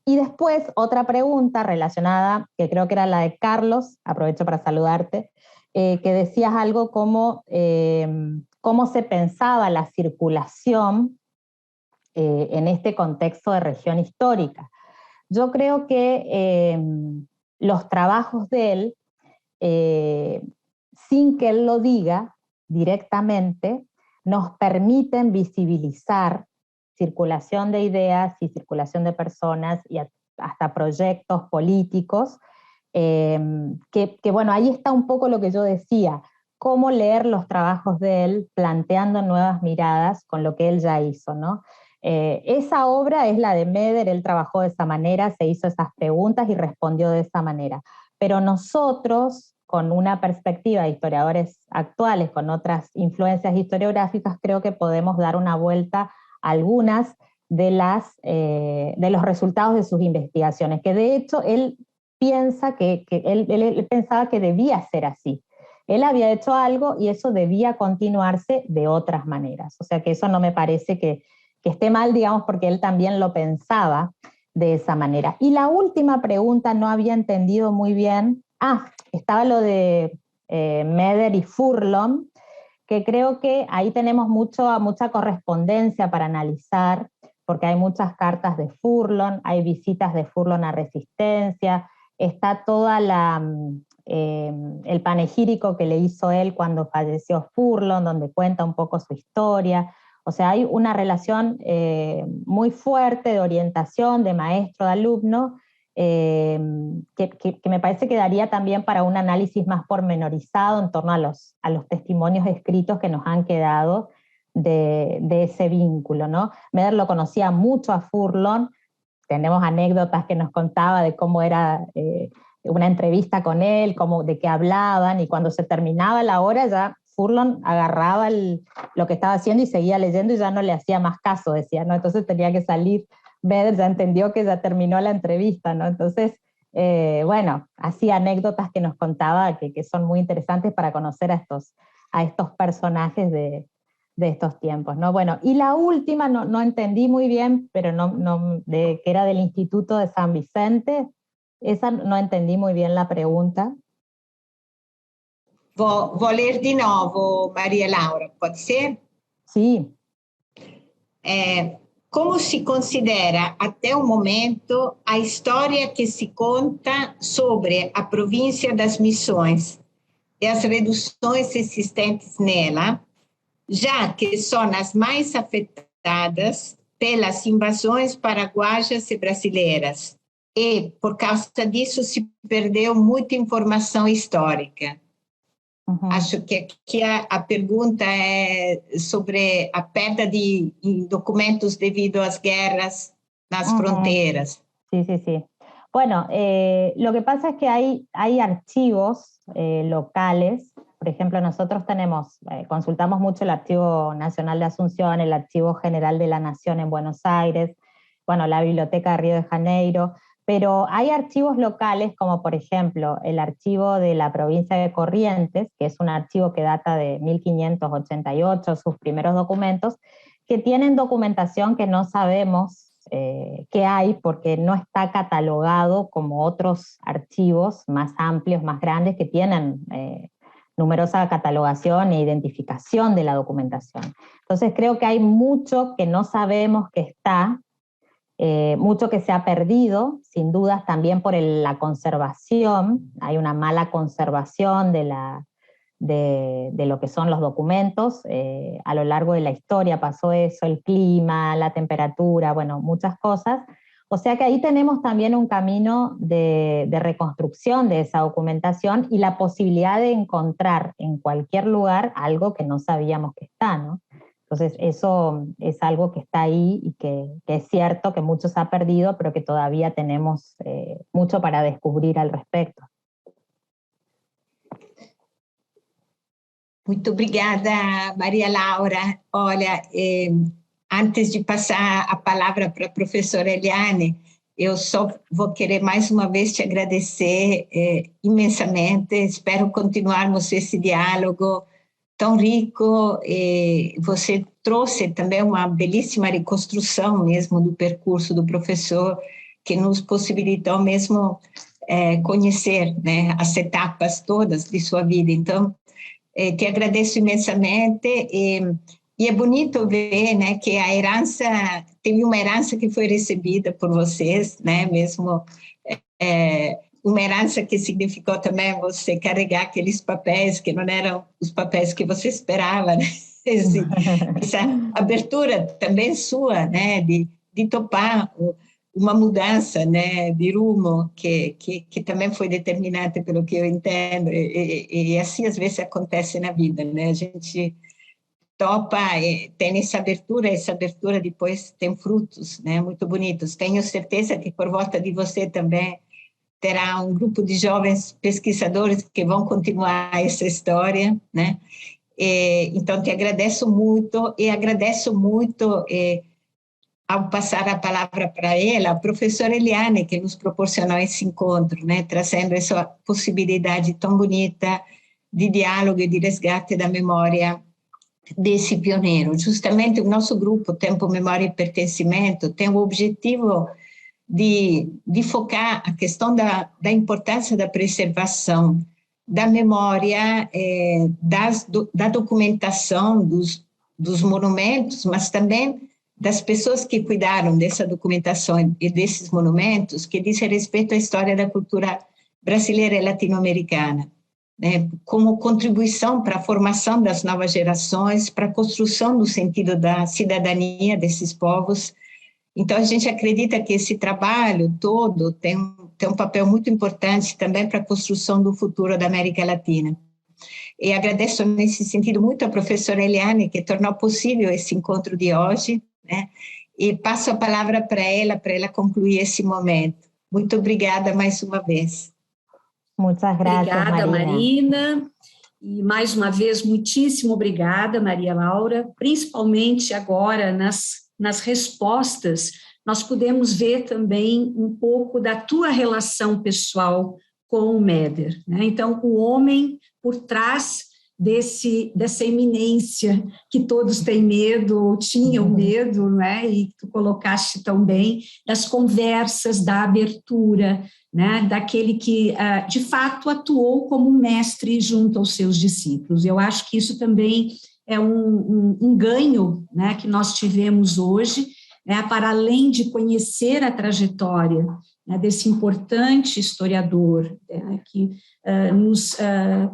Y después otra pregunta relacionada, que creo que era la de Carlos, aprovecho para saludarte, que decías algo como cómo se pensaba la circulación en este contexto de región histórica. Yo creo que los trabajos de él, sin que él lo diga directamente, nos permiten visibilizar circulación de ideas y circulación de personas y hasta proyectos políticos, que bueno, ahí está un poco lo que yo decía, cómo leer los trabajos de él planteando nuevas miradas con lo que él ya hizo, ¿no? Esa obra es la de Meder, él trabajó de esa manera, se hizo esas preguntas y respondió de esa manera. Pero nosotros, con una perspectiva de historiadores actuales, con otras influencias historiográficas, creo que podemos dar una vuelta a algunas de los resultados de sus investigaciones, que de hecho él piensa él pensaba que debía ser así. Él había hecho algo y eso debía continuarse de otras maneras. O sea que eso no me parece que esté mal, digamos, porque él también lo pensaba de esa manera. Y la última pregunta no había entendido muy bien. Estaba lo de Meder y Furlong, que creo que ahí tenemos mucha correspondencia para analizar, porque hay muchas cartas de Furlong, hay visitas de Furlong a Resistencia, está toda el panegírico que le hizo él cuando falleció Furlong, donde cuenta un poco su historia. O sea, hay una relación muy fuerte de orientación de maestro a alumno, que me parece que daría también para un análisis más pormenorizado en torno a los testimonios escritos que nos han quedado de ese vínculo, ¿no? Meder lo conocía mucho a Furlong, tenemos anécdotas que nos contaba de cómo era una entrevista con él, de qué hablaban, y cuando se terminaba la hora ya Furlong agarraba lo que estaba haciendo y seguía leyendo y ya no le hacía más caso, decía, ¿no? Entonces tenía que salir. Meder ya entendió que ya terminó la entrevista, ¿no? Entonces, bueno, así anécdotas que nos contaba que son muy interesantes para conocer a estos personajes de estos tiempos, ¿no? Bueno, y la última, no entendí muy bien, pero que era del Instituto de San Vicente, esa no entendí muy bien la pregunta. Vou ler de novo, Maria Laura, pode ser? Sim. Como se considera até o momento a história que se conta sobre a província das Missões e as reduções existentes nela, já que são as mais afetadas pelas invasões paraguaias e brasileiras, e por causa disso se perdeu muita informação histórica. Acho que aqui a pergunta é sobre a perda de documentos devido às guerras nas fronteras. Sí, sí, sí. Bueno, lo que pasa es que hay archivos locales. Por ejemplo, nosotros consultamos mucho el Archivo Nacional de Asunción, el Archivo General de la Nación en Buenos Aires, bueno, la Biblioteca de Río de Janeiro, pero hay archivos locales, como por ejemplo el archivo de la provincia de Corrientes, que es un archivo que data de 1588, sus primeros documentos, que tienen documentación que no sabemos qué hay, porque no está catalogado como otros archivos más amplios, más grandes, que tienen numerosa catalogación e identificación de la documentación. Entonces creo que hay mucho que no sabemos que está, mucho que se ha perdido, sin dudas también por la conservación. Hay una mala conservación de lo que son los documentos. A lo largo de la historia pasó eso, el clima, la temperatura, bueno, muchas cosas. O sea que ahí tenemos también un camino de reconstrucción de esa documentación y la posibilidad de encontrar en cualquier lugar algo que no sabíamos que está, ¿no? Entonces eso es algo que está ahí y que es cierto que mucho se ha perdido, pero que todavía tenemos mucho para descubrir al respecto. Muito obrigada, Maria Laura. Olha, antes de passar a palavra para a professora Eliane, eu só vou querer mais uma vez te agradecer imensamente. Espero continuarmos esse diálogo tão rico. Você trouxe também uma belíssima reconstrução mesmo do percurso do professor, que nos possibilitou mesmo conhecer, né, as etapas todas de sua vida. Então, te agradeço imensamente, e é bonito ver, né, que a herança, teve uma herança que foi recebida por vocês, né, mesmo uma herança que significou também você carregar aqueles papéis que não eram os papéis que você esperava, né? Essa abertura também sua, né, de topar uma mudança, né, de rumo que também foi determinante pelo que eu entendo, e assim às vezes acontece na vida, né, a gente topa, tem essa abertura depois tem frutos, né, muito bonitos. Tenho certeza que por volta de você também terá um grupo de jovens pesquisadores que vão continuar essa história, né, então te agradeço muito, e agradeço muito ao passar a palavra para ela, a professora Eliane, que nos proporcionou esse encontro, né, trazendo essa possibilidade tão bonita de diálogo e de resgate da memória desse pioneiro. Justamente o nosso grupo Tempo, Memória e Pertencimento tem o objetivo de focar a questão da importância da preservação da memória, da documentação dos monumentos, mas também das pessoas que cuidaram dessa documentação e desses monumentos, que diz respeito à história da cultura brasileira e latino-americana, né, como contribuição para a formação das novas gerações, para a construção do sentido da cidadania desses povos. Então, a gente acredita que esse trabalho todo tem um papel muito importante também para a construção do futuro da América Latina. E agradeço, nesse sentido, muito a professora Eliane, que tornou possível esse encontro de hoje, né? E passo a palavra para ela concluir esse momento. Muito obrigada mais uma vez. Muchas gracias, obrigada, Marina. Marina. E, mais uma vez, muitíssimo obrigada, Maria Laura, principalmente agora nas respostas, nós podemos ver também um pouco da tua relação pessoal com o Méder, né? Então, o homem por trás dessa eminência que todos têm medo, ou tinham medo, né? E tu colocaste tão bem, das conversas, da abertura, né? Daquele que, de fato, atuou como mestre junto aos seus discípulos. Eu acho que isso também é um ganho, né, que nós tivemos hoje, né, para além de conhecer a trajetória, né, desse importante historiador, né, que nos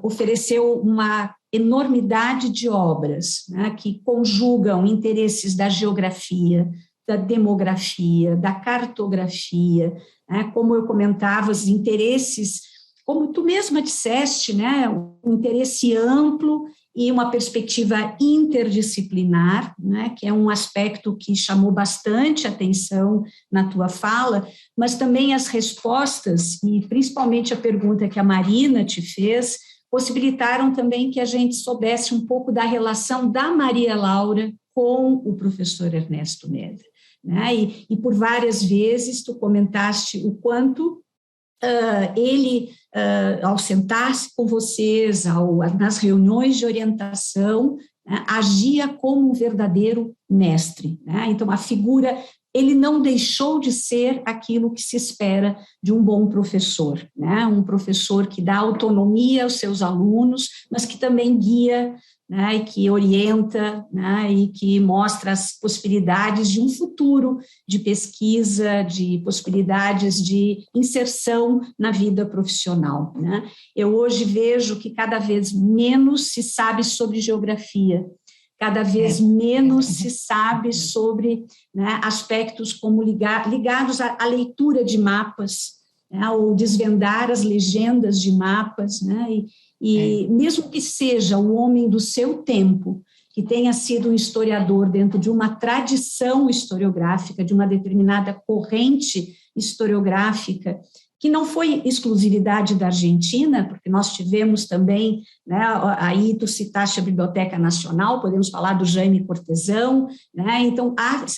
ofereceu uma enormidade de obras, né, que conjugam interesses da geografia, da demografia, da cartografia, né, como eu comentava, os interesses, como tu mesma disseste, né, um interesse amplo e uma perspectiva interdisciplinar, né, que é um aspecto que chamou bastante atenção na tua fala, mas também as respostas, e principalmente a pergunta que a Marina te fez, possibilitaram também que a gente soubesse um pouco da relação da Maria Laura com o professor Ernesto Méder, né, e por várias vezes tu comentaste o quanto ele, ao sentar-se com vocês, nas reuniões de orientação, né, agia como um verdadeiro mestre, né? Então, a figura, ele não deixou de ser aquilo que se espera de um bom professor, né? Um professor que dá autonomia aos seus alunos, mas que também guia, né, e que orienta, né, e que mostra as possibilidades de um futuro de pesquisa, de possibilidades de inserção na vida profissional, né? Eu hoje vejo que cada vez menos se sabe sobre geografia, cada vez menos se sabe sobre, né, aspectos como ligados à leitura de mapas, né, ou desvendar as legendas de mapas, né, e mesmo que seja um homem do seu tempo, que tenha sido um historiador dentro de uma tradição historiográfica, de uma determinada corrente historiográfica, que não foi exclusividade da Argentina, porque nós tivemos também, né, aí tu citaste a Biblioteca Nacional, podemos falar do Jaime Cortesão, né, então,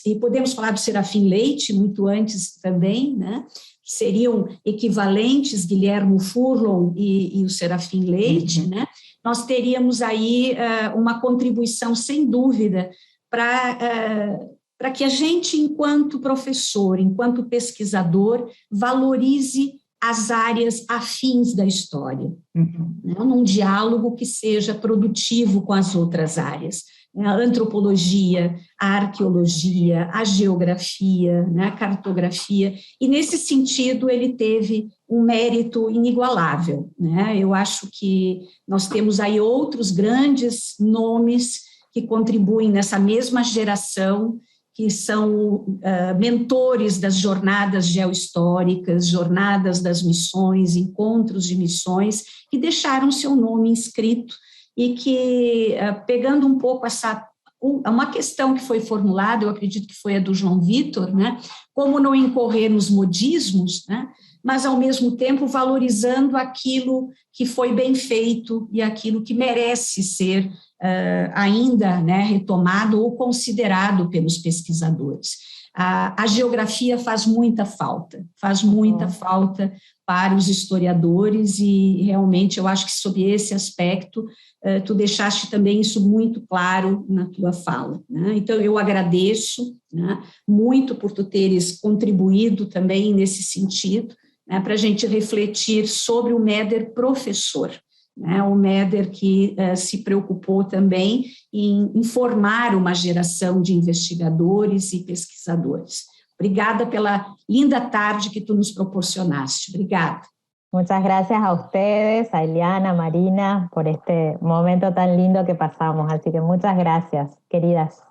e podemos falar do Serafim Leite, muito antes também, né, seriam equivalentes, Guilherme Furlon e o Serafim Leite, né, nós teríamos aí uma contribuição, sem dúvida, para que a gente, enquanto professor, enquanto pesquisador, valorize as áreas afins da história, né, num diálogo que seja produtivo com as outras áreas. A antropologia, a arqueologia, a geografia, né, a cartografia, e nesse sentido ele teve um mérito inigualável, né? Eu acho que nós temos aí outros grandes nomes que contribuem nessa mesma geração, que são mentores das jornadas geohistóricas, jornadas das missões, encontros de missões, que deixaram seu nome inscrito e que, pegando um pouco uma questão que foi formulada, eu acredito que foi a do João Vitor, né, como não incorrer nos modismos, né, mas, ao mesmo tempo, valorizando aquilo que foi bem feito e aquilo que merece ser ainda, né, retomado ou considerado pelos pesquisadores. A geografia faz muita falta para os historiadores e, realmente, eu acho que, sob esse aspecto, tu deixaste também isso muito claro na tua fala, né? Então, eu agradeço, né, muito por tu teres contribuído também nesse sentido, né, para a gente refletir sobre o Méder professor, né, o Méder que se preocupou também em formar uma geração de investigadores e pesquisadores. Obrigada pela linda tarde que tu nos proporcionaste. Obrigada. Muchas gracias a ustedes, a Eliana, Marina, por este momento tan lindo que pasamos. Así que muchas gracias, queridas.